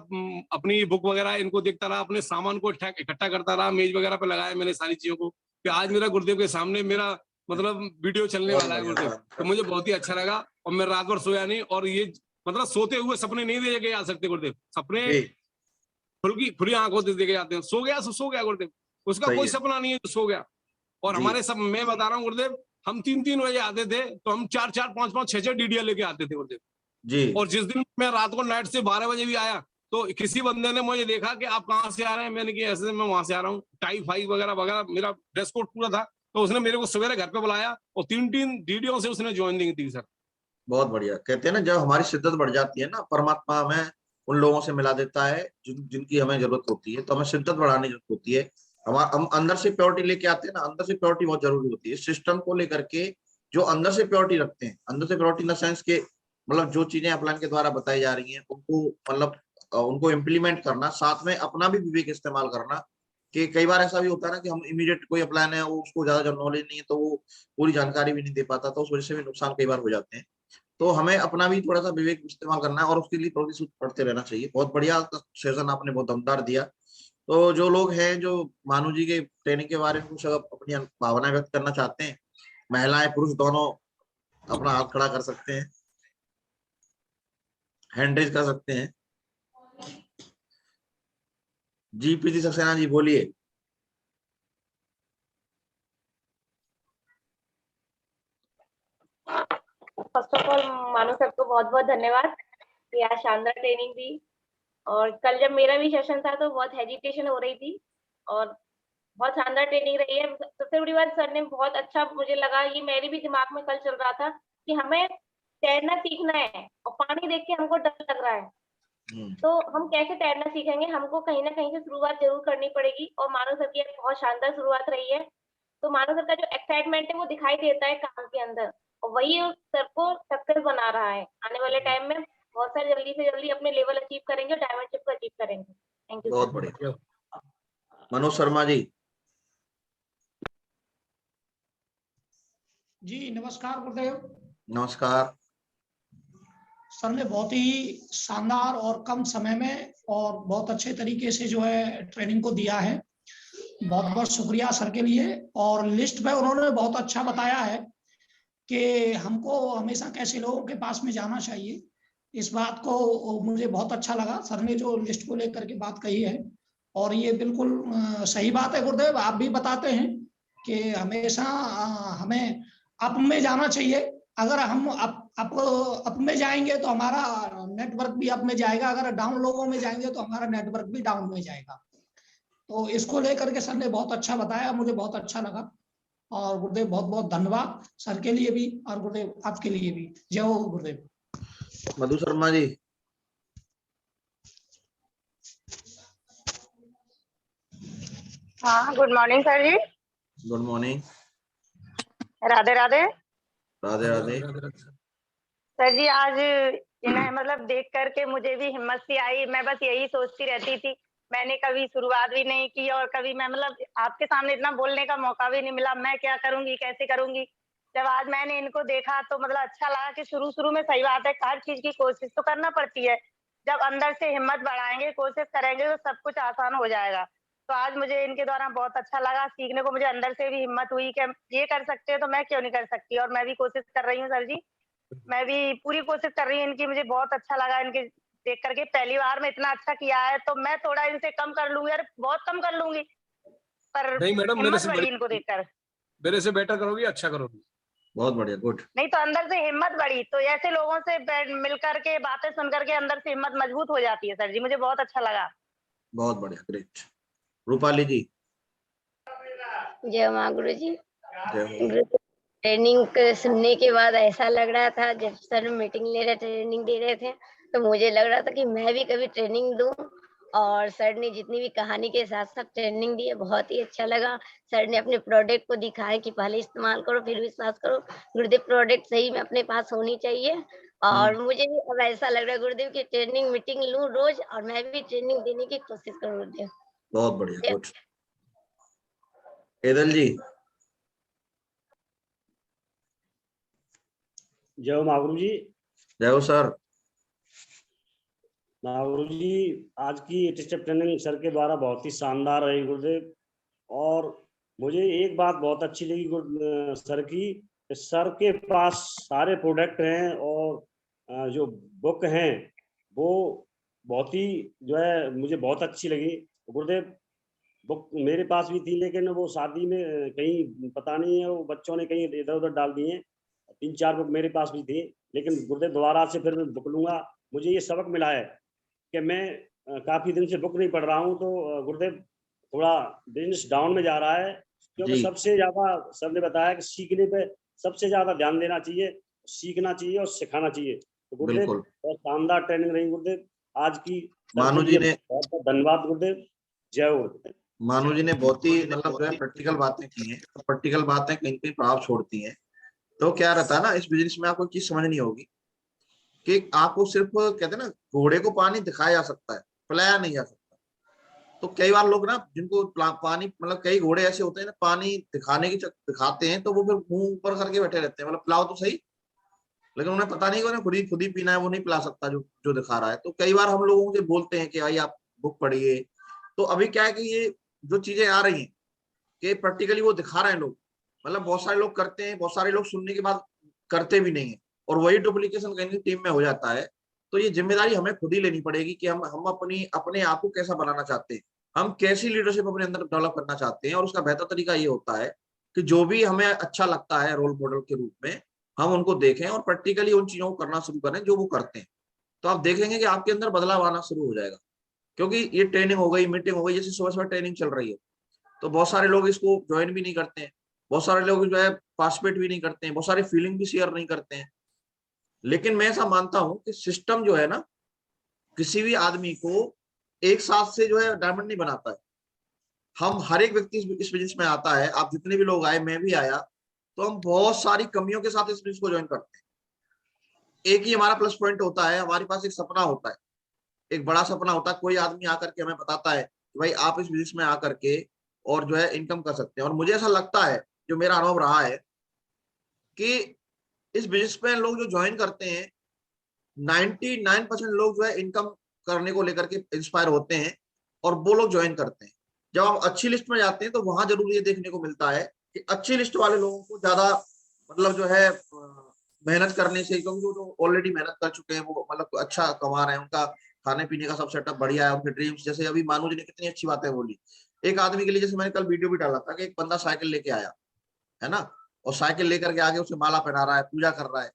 अपनी बुक वगैरह इनको देखता रहा, अपने सामान को इकट्ठा करता रहा, मेज वगैरह पे लगाया मैंने सारी चीजों को, कि आज मेरा गुरुदेव के सामने मेरा मतलब वीडियो चलने बहुत वाला है बढ़िया, गुरुदेव। तो मुझे बहुत ही अच्छा लगा, और मैं रात भर सोया नहीं, और ये मतलब सोते हुए सपने नहीं देखे जा सकते गुरुदेव, सपने जी खुली आंखों से देखे जाते हैं। सो गया सो सो गया गुरुदेव, उसका सही कोई है। सपना नहीं है तो सो गया। और जी हमारे सब, मैं बता रहा हूँ गुरुदेव, हम 3-3 बजे आते थे, तो हम 4-4, 5-5, 6-6 डीडीएल लेके आते थे गुरुदेव। जी और जिस दिन मैं रात को नाइट से 12 बजे भी आया, तो किसी बंदे ने मुझे देखा कि आप कहाँ से आ रहे हैं, मैंने कहा ऐसे मैं वहां से आ रहा हूँ, टाई फाई वगैरह वगैरह, मेरा ड्रेस कोड पूरा था। तो उसने मेरे को सवेरे घर पे बुलाया, और 3-3 डीडीओ से उसने ज्वाइनिंग दी सर। बहुत बढ़िया। कहते हैं ना जब हमारी शिद्दत बढ़ जाती है ना, परमात्मा हमें उन लोगों से मिला देता है जिनकी हमें जरूरत होती है, तो हमें शिद्दत बढ़ाने की जरूरत होती है। हम अंदर से प्योरिटी लेके आते हैं ना, अंदर से प्योरिटी बहुत जरूरी होती है सिस्टम को लेकर के। जो अंदर से प्योरिटी रखते हैं, अंदर से प्योरिटी इन द सेंस के मतलब जो चीजें अपलाइन के द्वारा बताई जा रही हैं उनको मतलब उनको इम्प्लीमेंट करना, साथ में अपना भी विवेक इस्तेमाल करना। कि कई बार ऐसा भी होता है ना कि हम इमीडिएट कोई अपलाइन है, वो उसको ज्यादा नॉलेज नहीं है, तो वो पूरी जानकारी भी नहीं दे पाता, तो उस वजह से भी नुकसान कई बार हो जाते हैं। तो हमें अपना भी थोड़ा सा विवेक इस्तेमाल करना है, और उसके लिए थोड़ी सी पढ़ते रहना चाहिए। बहुत बढ़िया सेशन आपने बहुत दमदार दिया। तो जो लोग हैं जो मानू जी के ट्रेनिंग के बारे में कुछ अपनी भावना व्यक्त करना चाहते हैं, महिलाएं पुरुष दोनों अपना हाथ खड़ा कर सकते हैं, हैंड रेज कर सकते हैं। जी प्रीति सक्सेना जी बोलिए। फर्स्ट ऑफ ऑल मानो सर को बहुत बहुत धन्यवाद कि आज शानदार ट्रेनिंग दी। और कल जब मेरा भी सेशन था तो बहुत हेजिटेशन हो रही थी, और बहुत शानदार ट्रेनिंग रही है। सबसे बड़ी बात सर ने बहुत अच्छा मुझे लगा, ये मेरे भी दिमाग में कल चल रहा था कि हमें तैरना सीखना है और पानी देख के हमको डर लग रहा है, तो हम कैसे तैरना सीखेंगे, हमको कहीं ना कहीं से शुरुआत जरूर करनी पड़ेगी। और मानव सर की एक बहुत शानदार शुरुआत रही है, तो मानव सर का जो एक्साइटमेंट है वो दिखाई देता है काम के अंदर, और वही उस सर को सक्सेस बना रहा है। आने वाले टाइम में बहुत सारे जल्दी से जल्दी अपने लेवल अचीव करेंगे और डायमंडशिप को अचीव करेंगे। थैंक यू बहुत सर। बढ़िया। मनोज शर्मा जी। जी नमस्कार गुरुदेव। नमस्कार। सर ने बहुत ही शानदार और कम समय में और बहुत अच्छे तरीके से जो है ट्रेनिंग को दिया है, बहुत बहुत शुक्रिया सर के लिए। और लिस्ट में उन्होंने बहुत अच्छा बताया है कि हमको हमेशा कैसे लोगों के पास में जाना चाहिए। इस बात को मुझे बहुत अच्छा लगा, सर ने जो लिस्ट को लेकर के बात कही है, और ये बिल्कुल सही बात है गुरुदेव। आप भी बताते हैं कि हमेशा हमें अप में जाना चाहिए। अगर हम अप में जाएंगे तो हमारा नेटवर्क भी अप में जाएगा, अगर डाउन लोगों में जाएंगे तो हमारा नेटवर्क भी डाउन में जाएगा। तो इसको लेकर के सर ने बहुत अच्छा बताया, मुझे बहुत अच्छा लगा। और गुरुदेव बहुत बहुत धन्यवाद सर के लिए भी, और गुरुदेव आपके लिए भी। जय हो गुरुदेव। मधु शर्मा जी। हाँ गुड मॉर्निंग सर जी। Good morning. Radhe Radhe. Radhe Radhe. Sir जी आज इन्हें मतलब देख करके मुझे भी हिम्मत सी आई। मैं बस यही सोचती रहती थी, मैंने कभी शुरुआत भी नहीं की और कभी मैं मतलब आपके सामने इतना बोलने का मौका भी नहीं मिला, मैं क्या करूंगी कैसे करूंगी। जब आज मैंने इनको देखा तो मतलब अच्छा लगा कि शुरू शुरू में सही बात है, हर चीज की कोशिश तो करना पड़ती है। जब अंदर से हिम्मत बढ़ाएंगे, कोशिश करेंगे तो सब कुछ आसान हो जाएगा। तो आज मुझे इनके द्वारा बहुत अच्छा लगा, सीखने को मुझे अंदर से भी हिम्मत हुई कि हम ये कर सकते हैं तो मैं क्यों नहीं कर सकती। और मैं भी कोशिश कर रही हूँ सर जी, मैं भी पूरी कोशिश कर रही हूँ इनकी। मुझे बहुत अच्छा लगा इनके देख करके, पहली बार में इतना अच्छा किया है तो मैं थोड़ा इनसे कम कर लूंगी, अरे बहुत कम कर लूंगी, पर नहीं मैडम, हिम्मत बढ़ी इनको देखकर। मेरे से बेटर करोगी, अच्छा करोगी। बहुत बढ़िया, गुड। नहीं तो अंदर से हिम्मत बढ़ी, तो ऐसे लोगों से मिल करके बातें सुन करके अंदर से हिम्मत मजबूत हो जाती है सर जी। मुझे बहुत अच्छा लगा। बहुत बढ़िया, ग्रेट। रूपाली जी। जय माँ गुरु जी। जय हो। ट्रेनिंग सुनने के बाद ऐसा लग रहा था, जब सर मीटिंग ले रहे ट्रेनिंग दे रहे थे तो मुझे लग रहा था कि मैं भी कभी ट्रेनिंग दूं। और सर ने जितनी भी कहानी के साथ साथ ट्रेनिंग दी है बहुत ही अच्छा लगा। सर ने अपने प्रोडक्ट को दिखाया कि पहले इस्तेमाल करो फिर विश्वास करो। गुरुदेव प्रोडक्ट सही में अपने पास होनी चाहिए। और मुझे भी अब ऐसा लग रहा है गुरुदेव की ट्रेनिंग मीटिंग लूं रोज और मैं भी ट्रेनिंग देने की कोशिश करूं गुरुदेव। बहुत बढ़िया, गुड। केदल जी। जय माँ गुरु जी। जय हो सर। गुरु जी आज की स्टेप ट्रेनिंग सर के द्वारा बहुत ही शानदार रही गुरुदेव। और मुझे एक बात बहुत अच्छी लगी सर की, सर के पास सारे प्रोडक्ट हैं और जो बुक हैं वो बहुत ही जो है मुझे बहुत अच्छी लगी गुरुदेव। बुक मेरे पास भी थी लेकिन वो शादी में कहीं पता नहीं है वो बच्चों ने कहीं इधर उधर डाल दिए। 3-4 बुक मेरे पास भी थी, लेकिन गुरुदेव दोबारा से फिर मैं बुक लूंगा। मुझे ये सबक मिला है कि मैं काफी दिन से बुक नहीं पढ़ रहा हूँ, तो गुरुदेव थोड़ा बिजनेस डाउन में जा रहा है। क्योंकि सबसे ज्यादा सर ने बताया कि सीखने पे सबसे ज्यादा ध्यान देना चाहिए, सीखना चाहिए और सिखाना चाहिए। तो गुरुदेव बहुत शानदार ट्रेनिंग रही गुरुदेव आज की। मानू जी ने बहुत बहुत धन्यवाद गुरुदेव। जय हो। मानू जी ने बहुत ही मतलब जो है प्रैक्टिकल बातें की हैं, तो प्रैक्टिकल बातें कहीं कहीं प्रभाव छोड़ती हैं। तो क्या रहता है ना, इस बिजनेस में आपको चीज समझनी होगी कि आपको सिर्फ कहते हैं ना, घोड़े को पानी दिखाया जा सकता है, पिलाया नहीं जा सकता। तो कई बार लोग ना जिनको पानी मतलब कई घोड़े ऐसे होते हैं ना, पानी दिखाते हैं तो वो फिर मुंह ऊपर करके बैठे रहते हैं, मतलब पिलाओ तो सही, लेकिन उन्हें पता नहीं कि उन्हें खुद ही पीना है, वो नहीं पिला सकता जो दिखा रहा है। तो कई बार हम लोगों से बोलते हैं कि भाई आप बुक पढ़िए। तो अभी क्या है कि ये जो चीजें आ रही हैं कि प्रैक्टिकली वो दिखा रहे हैं लोग, मतलब बहुत सारे लोग करते हैं, बहुत सारे लोग सुनने के बाद करते भी नहीं है, और वही डुप्लीकेशन कहीं टीम में हो जाता है। तो ये जिम्मेदारी हमें खुद ही लेनी पड़ेगी कि हम अपने आप को कैसा बनाना चाहते हैं, हम कैसी लीडरशिप अपने अंदर डेवलप करना चाहते हैं। और उसका बेहतर तरीका ये होता है कि जो भी हमें अच्छा लगता है रोल मॉडल के रूप में, हम उनको देखें और प्रैक्टिकली उन चीजों को करना शुरू करें जो वो करते हैं। तो आप देखेंगे कि आपके अंदर बदलाव आना शुरू हो जाएगा। क्योंकि ये ट्रेनिंग हो गई, मीटिंग हो गई, जैसे सुबह सुबह ट्रेनिंग चल रही है, तो बहुत सारे लोग इसको ज्वाइन भी नहीं करते हैं, बहुत सारे लोग जो है पार्टिसिपेट भी नहीं करते हैं, बहुत सारी फीलिंग भी शेयर नहीं करते हैं। लेकिन मैं ऐसा मानता हूं कि सिस्टम जो है ना, किसी भी आदमी को एक साथ से जो है डायमंड नहीं बनाता है। हम हर एक व्यक्ति इस बिजनेस में आता है, आप जितने भी लोग आए, मैं भी आया, तो हम बहुत सारी कमियों के साथ इस बिजनेस को ज्वाइन करते हैं। एक ही हमारा प्लस पॉइंट होता है, हमारे पास एक सपना होता है, एक बड़ा सपना होता है। कोई आदमी आकर के हमें बताता है कि भाई आप इस बिजनेस में आकर के और जो है इनकम कर सकते हैं। और मुझे ऐसा लगता है, जो मेरा अनुभव रहा है, कि इस बिजनेस में लोग जो ज्वाइन करते हैं 99% लोग जो है इनकम करने को लेकर के इंस्पायर होते हैं और वो लोग ज्वाइन करते हैं। जब हम अच्छी लिस्ट में जाते हैं तो वहां जरूर ये देखने को मिलता है कि अच्छी लिस्ट वाले लोगों को ज्यादा मतलब जो है मेहनत करने से, क्योंकि वो तो ऑलरेडी मेहनत कर चुके हैं, वो मतलब अच्छा कमा रहे हैं, उनका खाने पीने का सब सेटअप बढ़िया है, उनके ड्रीम्स, जैसे अभी मानू जी ने कितनी अच्छी बातें बोली। एक आदमी के लिए, जैसे मैंने कल वीडियो भी डाला था कि एक बंदा साइकिल लेके आया है ना, और साइकिल लेकर के आगे उसे माला पहना रहा है, पूजा कर रहा है।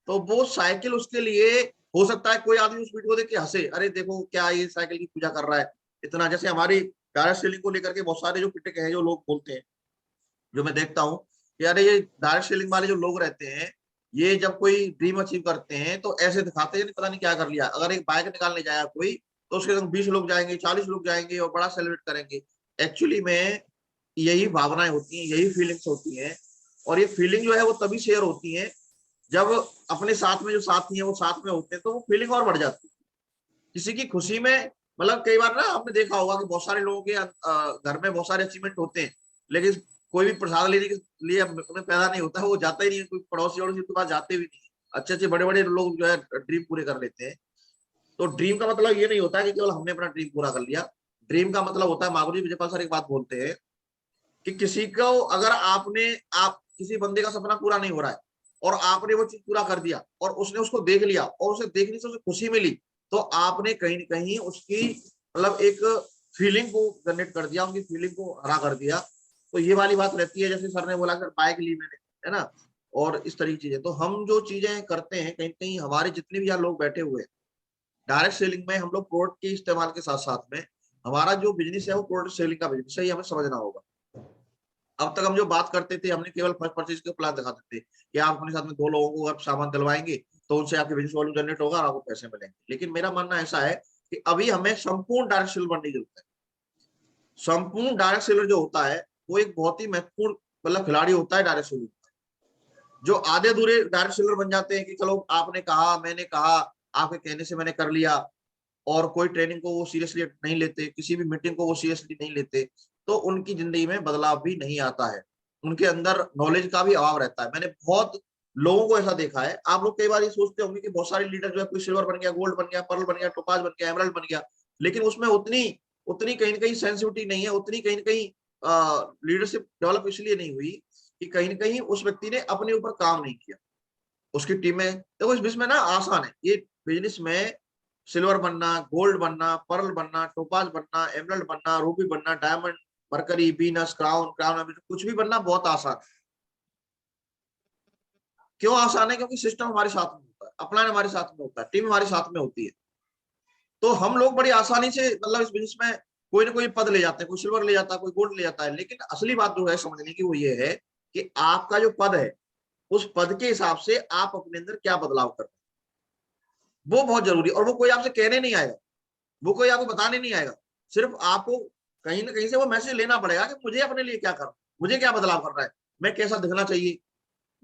तो वो साइकिल उसके लिए, हो सकता है कोई आदमी उस वीडियो को देख के हंसे, अरे देखो क्या ये साइकिल की पूजा कर रहा है इतना। जैसे हमारी डायरेक्ट सेलिंग को लेकर के बहुत सारे जो क्रिटिक हैं, जो लोग बोलते हैं, जो मैं देखता हूँ कि अरे ये डायरेक्ट सेलिंग वाले जो लोग रहते हैं, ये जब कोई ड्रीम अचीव करते हैं तो ऐसे दिखाते हैं पता नहीं क्या कर लिया। अगर एक बाइक निकालने जाएगा कोई, तो उसके संग 20 लोग जाएंगे, 40 लोग जाएंगे और बड़ा सेलिब्रेट करेंगे। एक्चुअली में यही भावनाएं होती हैं, यही फीलिंग्स होती हैं, और ये फीलिंग जो है वो तभी शेयर होती है जब अपने साथ में जो साथी है वो साथ में होते हैं तो वो फीलिंग और बढ़ जाती है। किसी की खुशी में, मतलब कई बार ना आपने देखा होगा कि बहुत सारे लोगों के घर में बहुत सारे अचीवमेंट होते हैं, लेकिन कोई भी प्रसाद लेने के लिए उन्हें पैदा नहीं होता है, वो जाता ही नहीं है, कोई पड़ोसी वड़ोसी के पास जाते भी नहीं है। अच्छे अच्छे बड़े बड़े लोग जो है ड्रीम पूरे कर लेते हैं। तो ड्रीम का मतलब ये नहीं होता है कि केवल हमने अपना ड्रीम पूरा कर लिया। ड्रीम का मतलब होता है, माधुरी विजयपाल सर एक बात बोलते हैं कि किसी को अगर आप किसी बंदे का सपना पूरा नहीं हो रहा है और आपने वो चीज पूरा कर दिया और उसने उसको देख लिया और उसे देखने से उसे खुशी मिली, तो आपने कहीं न कहीं उसकी मतलब एक फीलिंग को जनरेट कर दिया, उनकी फीलिंग को हरा कर दिया। तो ये वाली बात रहती है, जैसे सर ने बोला सर बाइक ली मैंने, है ना, और इस तरह की चीजें। तो हम जो चीजें करते हैं, कहीं कहीं हमारे जितने भी यहाँ लोग बैठे हुए हैं, डायरेक्ट सेलिंग में हम लोग प्रोडक्ट के इस्तेमाल के साथ साथ में हमारा जो बिजनेस है वो प्रोडक्ट सेलिंग का बिजनेस है, ये हमें समझना होगा। अब तक हम जो बात करते थे, हमने केवल फर्स्ट परचेज के प्लान दिखाते थे कि आप अपने साथ में 2 लोगों को अगर सामान दिलवाएंगे तो उनसे आपके बिजनेस वॉल्यूम जनरेट होगा और आपको पैसे मिलेंगे। लेकिन मेरा मानना ऐसा है कि अभी हमें संपूर्ण डायरेक्ट सेलर बनने की जरूरत है। संपूर्ण डायरेक्ट सेलर जो होता है वो एक बहुत ही महत्वपूर्ण मतलब खिलाड़ी होता है डायरेक्ट सेलर। जो आधे अधूरे डायरेक्ट सेलर बन जाते हैं कि चलो आपने कहा, मैंने कहा, आपके कहने से मैंने कर लिया, और कोई ट्रेनिंग को वो सीरियसली नहीं लेते, किसी भी मीटिंग को वो सीरियसली नहीं लेते, तो उनकी जिंदगी में बदलाव भी नहीं आता है। उनके अंदर नॉलेज का भी अभाव रहता है। मैंने बहुत लोगों को ऐसा देखा है। आप लोग कई बार ये सोचते होंगे कि बहुत सारे लीडर जो है, कोई सिल्वर बन गया, गोल्ड बन गया, पर्ल बन गया, टोपाज बन गया, एमराल्ड बन गया, लेकिन उसमें उतनी कहीं ना कहीं सेंसिटिविटी नहीं है, उतनी कहीं ना कहीं लीडरशिप डेवलप इसलिए नहीं हुई कि कहीं ना कहीं उस व्यक्ति ने अपने ऊपर काम नहीं किया। उसकी टीमें देखो, इस बिजनेस में ना आसान है, ये बिजनेस में सिल्वर बनना, गोल्ड बनना, पर्ल बनना, टोपाज बनना, एमराल्ड बनना, रूबी बनना, डायमंड, मरकरी, वीनस, क्राउन कुछ भी बनना बहुत आसान है। क्यों आसान है? क्योंकि सिस्टम हमारे साथ में होता है, अपलाइन हमारे साथ में होता है, टीम हमारे साथ में होती है। तो हम लोग बड़ी आसानी से मतलब इस बिजनेस में कोई ना कोई पद ले जाते हैं, कोई सिल्वर ले जाता है, कोई गोल्ड ले जाता है। लेकिन असली बात जो है समझने की वो ये है कि आपका जो पद है, उस पद के हिसाब से आप अपने अंदर क्या बदलाव कर रहे हैं, वो बहुत जरूरी है। और वो कोई आपसे कहने नहीं आएगा, वो कोई आपको बताने नहीं आएगा। सिर्फ आपको कहीं ना कहीं से वो मैसेज लेना पड़ेगा कि मुझे अपने लिए क्या करना, मुझे क्या बदलाव करना है, मैं कैसा दिखना चाहिए,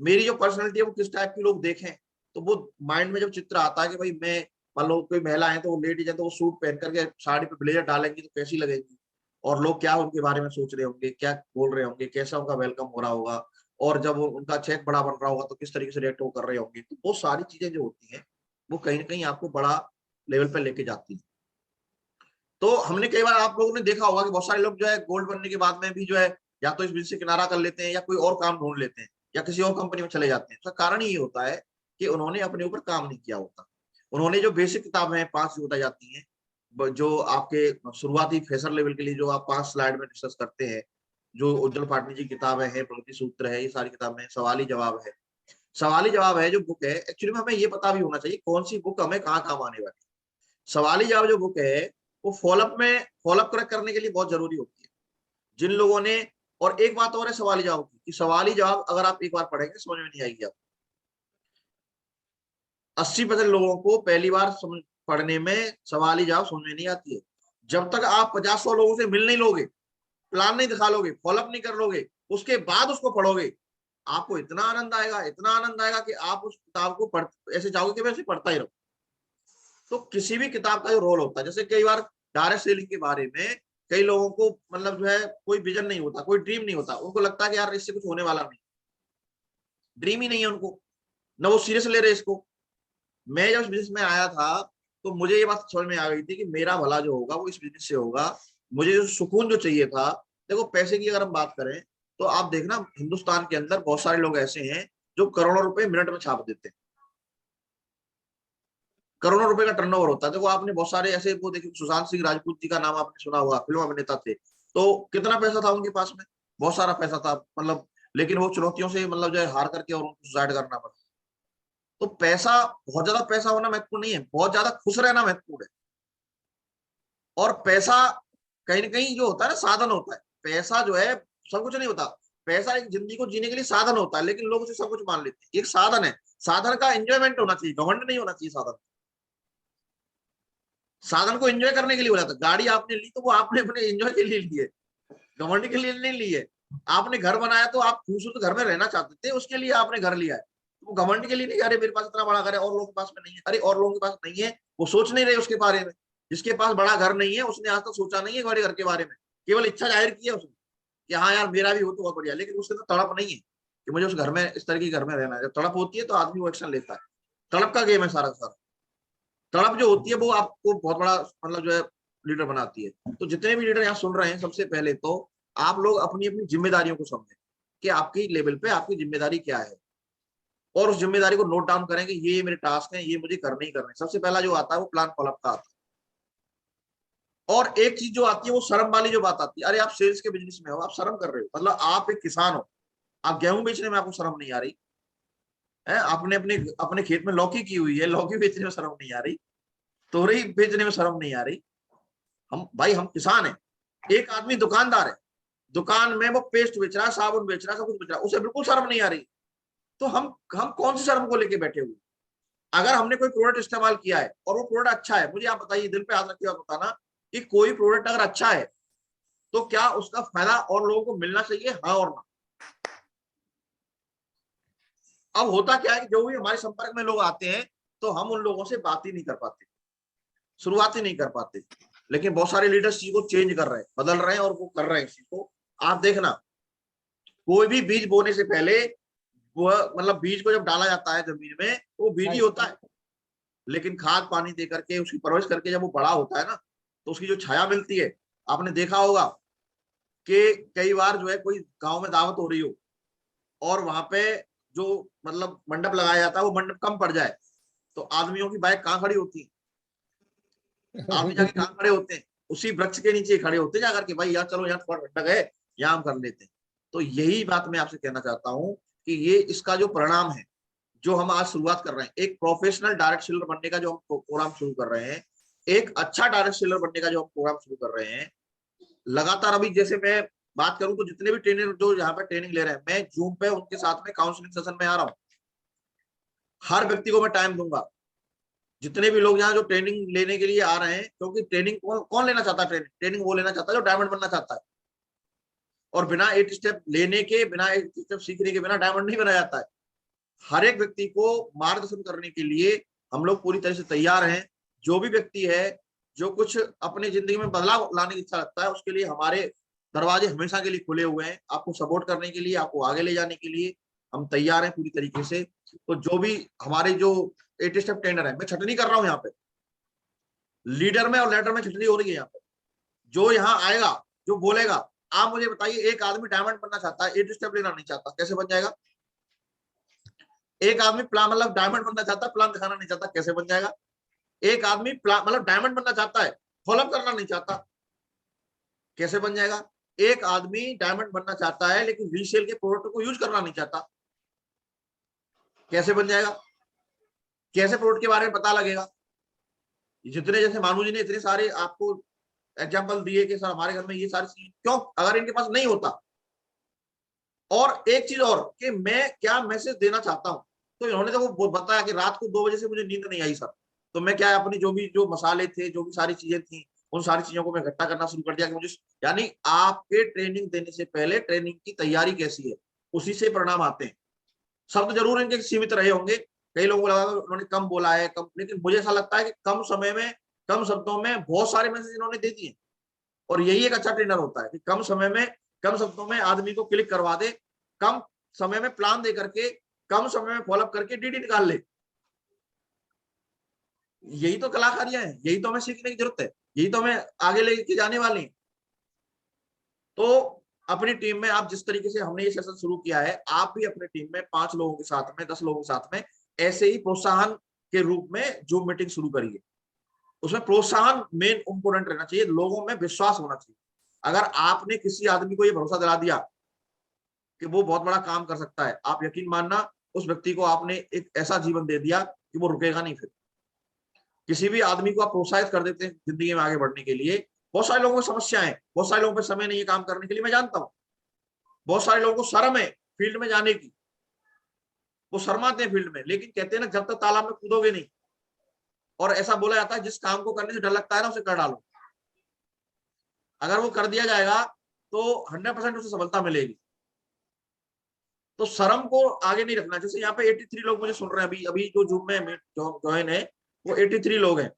मेरी जो पर्सनैलिटी है वो किस टाइप की लोग देखें। तो वो माइंड में जब चित्र आता है कि भाई मैं, मान लो कोई महिला है तो वो लेडीज है तो वो सूट पहन करके साड़ी पे ब्लेजर डालेंगी तो कैसी लगेगी, और लोग क्या उनके बारे में सोच रहे होंगे, क्या बोल रहे होंगे, कैसा उनका वेलकम हो रहा होगा, और जब उनका चेक बड़ा बन रहा होगा तो किस तरीके से रिएक्ट वो कर रहे होंगे। तो वो सारी चीजें जो होती हैं वो कहीं ना कहीं आपको बड़ा लेवल पर लेके जाती है। तो हमने कई बार, आप लोगों ने देखा होगा कि बहुत सारे लोग जो है गोल्ड बनने के बाद में भी जो है या तो इस बिजनेस से किनारा कर लेते हैं या कोई और काम ढूंढ लेते हैं या किसी और कंपनी में चले जाते हैं। उसका कारण ये होता है कि उन्होंने अपने ऊपर काम नहीं किया होता। उन्होंने जो बेसिक किताबें 5 जो बताई जाती हैं, जो आपके शुरुआती फ्रेशर लेवल के लिए जो आप 5 स्लाइड में डिस्कस करते हैं, जो उज्जवल पाटनी जी किताबें हैं, प्रगति सूत्र है, ये सारी किताबें, सवाली जवाब है। सवाली जवाब है जो बुक है, एक्चुअली में हमें ये पता भी होना चाहिए कौन सी बुक हमें कहाँ काम आने वाली है। सवाली जवाब जो बुक है वो फॉलोअप करने के लिए बहुत जरूरी होती है। जिन लोगों ने, और एक बात और है सवाली जवाब की, कि सवाली जवाब अगर आप एक बार पढ़ेंगे समझ में नहीं आएगी। आप 80% लोगों को पहली बार पढ़ने में सवाली जवाब समझ में नहीं आती है। जब तक आप 50-100 लोगों से मिल नहीं लोगे, प्लान नहीं दिखा लोगे, फॉलोअप नहीं कर लोगे, उसके बाद उसको पढ़ोगे, आपको इतना आनंद आएगा, इतना आनंद आएगा कि आप उस किताब को ऐसे चाहोगे कि मैं इसे पढ़ता ही रहूं। तो किसी भी किताब का जो रोल होता है, जैसे कई बार डायरेक्ट सेलिंग के बारे में कई लोगों को मतलब जो है कोई विजन नहीं होता, कोई ड्रीम नहीं होता, उनको लगता है कि यार इससे कुछ होने वाला नहीं, ड्रीम ही नहीं है उनको, ना वो सीरियस ले रहे इसको। मैं जब इस बिजनेस में आया था तो मुझे ये बात समझ में आ गई थी कि मेरा भला जो होगा वो इस बिजनेस से होगा। मुझे जो सुकून जो चाहिए था, देखो पैसे की अगर हम बात करें तो आप देखना हिंदुस्तान के अंदर बहुत सारे लोग ऐसे हैं जो करोड़ों रुपए मिनट में छाप देते हैं, करोड़ों रुपए का टर्नओवर होता है। देखो आपने बहुत सारे ऐसे वो देखिए, सुशांत सिंह राजपूत जी का नाम आपने सुना होगा, फिल्म अभिनेता थे, तो कितना पैसा था उनके पास में, बहुत सारा पैसा था मतलब, लेकिन वो चुनौतियों से मतलब जो है हार करके और उनको सुसाइड करना पड़ा। तो पैसा, बहुत ज्यादा पैसा होना महत्वपूर्ण नहीं है, बहुत ज्यादा खुश रहना महत्वपूर्ण है। और पैसा कहीं ना कहीं जो होता है ना साधन होता है, पैसा जो है सब कुछ नहीं होता। पैसा एक जिंदगी को जीने के लिए साधन होता है, लेकिन लोग उसे सब कुछ मान लेते हैं। एक साधन है, साधन का एंजॉयमेंट होना चाहिए, घमंड नहीं होना चाहिए। साधन को एंजॉय करने के लिए हो जाता है। गाड़ी आपने ली तो वो आपने अपने एंजॉय के लिए ली है, घमंड के लिए नहीं ली है। आपने घर बनाया तो आप खूबसूरत घर में रहना चाहते थे, उसके लिए आपने घर लिया है। वो घमंड के लिए नहीं, अरे मेरे पास इतना बड़ा घर है और लोगों के पास में नहीं है, अरे और लोगों के पास नहीं है, वो सोच नहीं रहे उसके बारे में। जिसके पास बड़ा घर नहीं है उसने आज तक सोचा नहीं है बड़े घर के बारे में, केवल इच्छा जाहिर की है उसने कि हाँ यार मेरा भी हो तो बहुत बढ़िया, लेकिन उसके तो तड़प नहीं है कि मुझे उस घर में, इस तरह के घर में रहना है। जब तड़प होती है तो आदमी वो एक्शन लेता है। तड़प का गेम है सारा सारा। तड़प जो होती है वो आपको बहुत बड़ा मतलब जो है लीडर बनाती है। तो जितने भी लीडर यहाँ सुन रहे हैं, सबसे पहले तो आप लोग अपनी अपनी जिम्मेदारियों को समझें कि आपकी लेवल पे आपकी जिम्मेदारी क्या है, और उस जिम्मेदारी को नोट डाउन करें कि ये मेरे टास्क हैं, ये मुझे करने ही करने। सबसे पहला जो आता है वो प्लान फॉलोअप का आता है। और एक चीज जो आती है वो शर्म वाली जो बात आती है, अरे आप सेल्स के बिजनेस में हो, आप शर्म कर रहे हो, मतलब आप एक किसान हो, आप गेहूं बेचने में आपको शर्म नहीं आ रही है, आपने अपने अपने खेत में लौकी की हुई है, लौकी बेचने में शर्म नहीं आ रही, तोरई बेचने में शर्म नहीं आ रही। हम किसान हैं। एक आदमी दुकानदार है, दुकान में वो पेस्ट बेच रहा है, साबुन बेच रहा है, सब कुछ बेच रहा है, उसे बिल्कुल शर्म नहीं आ रही। तो हम कौन सी शर्म को लेके बैठे हुए? अगर हमने कोई प्रोडक्ट इस्तेमाल किया है और वो प्रोडक्ट अच्छा है, मुझे आप बताइए, दिल पे हाथ रख के बताना कि कोई प्रोडक्ट अगर अच्छा है तो क्या उसका फायदा और लोगों को मिलना चाहिए, हाँ और ना? अब होता क्या है कि जो भी हमारे संपर्क में लोग आते हैं तो हम उन लोगों से बात ही नहीं कर पाते, शुरुआत ही नहीं कर पाते। लेकिन बहुत सारे लीडर्स चीज को चेंज कर रहे हैं, बदल रहे हैं, और वो कर रहे हैं इस चीज को। आप देखना, कोई भी बीज बोने से पहले वो मतलब बीज को जब डाला जाता है जमीन में तो वो बीज ही होता है, लेकिन खाद पानी दे करके उसकी परवरिश करके जब वो बड़ा होता है ना, तो उसकी जो छाया मिलती है, आपने देखा होगा कि कई बार जो है कोई गांव में दावत हो रही हो और वहां पे जो मतलब मंडप लगाया जाता है वो मंडप कम पड़ जाए तो आदमियों की बाइक कहाँ खड़ी होती है? आदमी जाके कहाँ खड़े होते हैं? उसी वृक्ष के नीचे खड़े होते हैं जाकर के, भाई यार चलो यहाँ थोड़ा ठंडक है, यहाँ हम कर लेते हैं। तो यही बात मैं आपसे कहना चाहता हूँ कि ये इसका जो परिणाम है, जो हम आज शुरुआत कर रहे हैं, एक प्रोफेशनल डायरेक्ट सेलर बनने का जो हम प्रोग्राम शुरू कर रहे हैं, एक अच्छा डायरेक्ट सेलर बनने का जो हम प्रोग्राम शुरू कर रहे हैं, लगातार अभी जैसे मैं बात करूं तो जितने भी ट्रेनर जो यहाँ पे ट्रेनिंग ले रहे हैं, मैं जूम पे उनके साथ में काउंसलिंग सेशन में आ रहा हूँ। हर व्यक्ति को मैं टाइम दूंगा। जितने भी लोग यहाँ जो ट्रेनिंग लेने के लिए आ रहे हैं, क्योंकि ट्रेनिंग कौन लेना चाहता है? ट्रेनिंग वो लेना चाहता है जो डायमंड बनना चाहता है। और बिना 8 स्टेप लेने के, बिना 8 स्टेप सीखने के बिना डायमंड नहीं बना जाता है। हर एक व्यक्ति को मार्गदर्शन करने के लिए हम लोग पूरी तरह से तैयार हैं। जो भी व्यक्ति है जो कुछ अपनी जिंदगी में बदलाव लाने की इच्छा रखता है, उसके लिए हमारे दरवाजे हमेशा के लिए खुले हुए हैं। आपको सपोर्ट करने के लिए, आपको आगे ले जाने के लिए हम तैयार हैं पूरी तरीके से। तो जो भी हमारे जो 8 स्टेप ट्रेनर है, मैं छटनी कर रहा हूँ यहाँ पे, लीडर में और लेडर में छटनी हो रही है यहाँ पे। जो यहाँ आएगा, जो बोलेगा, आप मुझे बताइए, एक आदमी डायमंड बनना चाहता है, 8 स्टेप लेना नहीं चाहता, कैसे बन जाएगा? एक आदमी प्लान मतलब डायमंड बनना चाहता है, प्लान दिखाना नहीं चाहता, कैसे बन जाएगा? एक आदमी मतलब डायमंड बनना चाहता है, फॉलोअप करना नहीं चाहता, कैसे बन जाएगा? एक आदमी डायमंड बनना चाहता है लेकिन रीसेल के प्रोडक्ट को यूज करना नहीं चाहता, कैसे बन जाएगा? कैसे प्रोडक्ट के बारे में पता लगेगा? जितने जैसे मानू जी ने इतने सारे आपको एग्जांपल दिए कि सर हमारे घर में ये सारी चीज, क्यों? अगर इनके पास नहीं होता। और एक चीज और कि मैं क्या मैसेज देना चाहता हूं, तो इन्होंने तो वो बताया कि रात को 2 बजे से मुझे नींद नहीं आई सर, तो मैं क्या अपनी जो मसाले थे, जो भी सारी चीजें थी, उन सारी चीजों को मैं इकट्ठा करना शुरू कर दिया कि मुझे, यानी आपके ट्रेनिंग देने से पहले ट्रेनिंग की तैयारी कैसी है, उसी से परिणाम आते हैं। शब्द जरूर इनके सीमित रहे होंगे, कई लोगों को लगा उन्होंने कम बोला है, कम, लेकिन मुझे ऐसा लगता है कि कम समय में, कम शब्दों में बहुत सारे मैसेज इन्होंने दे दिए। और यही एक अच्छा ट्रेनर होता है कि कम समय में, कम शब्दों में आदमी को क्लिक करवा दे, कम समय में प्लान दे करके, कम समय में फॉलोअप करके डीडी निकाल ले। यही तो कलाकारियां हैं, यही तो हमें सीखने की जरूरत है, यही तो हमें आगे लेके जाने वाली है। तो अपनी टीम में आप जिस तरीके से हमने ये सेशन शुरू किया है, आप भी अपनी टीम में 5 लोगों के साथ में, 10 लोगों के साथ में ऐसे ही प्रोत्साहन के रूप में जूम मीटिंग शुरू करिए। उसमें प्रोत्साहन मेन इंपोर्टेंट रहना चाहिए, लोगों में विश्वास होना चाहिए। अगर आपने किसी आदमी को ये भरोसा दिला दिया कि वो बहुत बड़ा काम कर सकता है, आप यकीन मानना उस व्यक्ति को आपने एक ऐसा जीवन दे दिया कि वो रुकेगा नहीं। फिर किसी भी आदमी को आप प्रोत्साहित कर देते हैं जिंदगी में आगे बढ़ने के लिए। बहुत सारे लोगों की समस्या है, बहुत सारे लोगों पर समय नहीं है काम करने के लिए, मैं जानता हूँ। बहुत सारे लोगों को शर्म है फील्ड में जाने की, वो शर्माते हैं फील्ड में, लेकिन कहते हैं ना जब तक तालाब में कूदोगे नहीं। और ऐसा बोला जाता है जिस काम को करने से डर लगता है ना, उसे कर डालो। अगर वो कर दिया जाएगा तो 100% उसे सफलता मिलेगी। तो शर्म को आगे नहीं रखना। जैसे यहाँ पे 83 लोग मुझे सुन रहे हैं, अभी अभी जो जूम में ज्वाइन है वो 83 लोग हैं।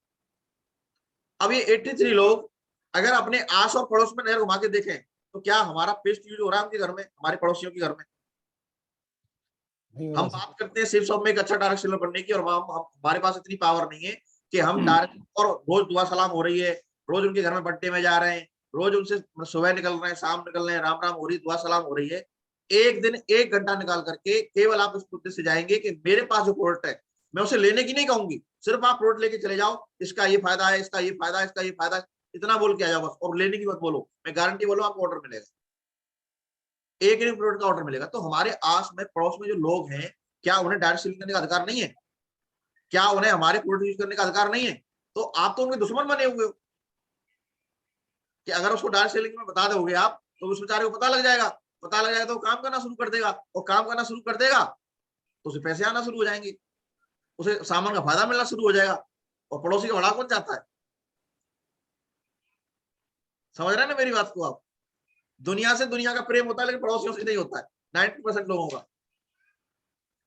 अब ये 83 लोग अगर अपने आस और पड़ोस में नजर घुमा के देखें तो क्या हमारा पेस्ट यूज हो रहा है उनके घर में, हमारे पड़ोसियों के घर में? हम बात करते हैं सिर्फ सब में एक अच्छा डायरेक्ट सेलर बनने की, और हमारे पास इतनी पावर नहीं है कि हम डायरेक्ट, और रोज दुआ सलाम हो रही है, रोज उनके घर में बर्थडे में जा रहे हैं, रोज उनसे सुबह निकल रहे हैं, शाम निकल रहे हैं, राम राम हो रही, दुआ सलाम हो रही है। एक दिन 1 घंटा निकाल करके केवल आप इस मुद्दे से जाएंगे कि मेरे पास जो प्रोडक्ट है मैं उसे लेने की नहीं कहूंगी, सिर्फ आप प्रोडक्ट लेके चले जाओ, इसका ये फायदा है, इसका ये फायदा है, इसका ये फायदा है, इतना बोल के आ जाओ बस, और लेने की मत बोलो। मैं गारंटी बोलो आपको ऑर्डर मिलेगा, एक ही प्रोडक्ट का ऑर्डर मिलेगा। तो हमारे आस में पड़ोस में जो लोग हैं, क्या उन्हें डायरेक्ट सेलिंग करने का अधिकार नहीं है? क्या उन्हें हमारे प्रोडक्ट यूज करने का अधिकार नहीं है? तो आप तो उनके दुश्मन बने हुए हो कि अगर उसको डायरेक्ट सेलिंग में बता दोगे आप तो उस बेचारे को पता लग जाएगा, पता लग जाएगा तो काम करना शुरू कर देगा, और काम करना शुरू कर देगा तो उसे पैसे आना शुरू हो जाएंगे, उसे सामान का फायदा मिलना शुरू हो जाएगा, और पड़ोसी का बड़ा कौन चाहता है? समझ रहे हैं ना मेरी बात को आप? दुनिया से दुनिया का प्रेम होता है लेकिन पड़ोसियों से नहीं होता है 90% लोगों का।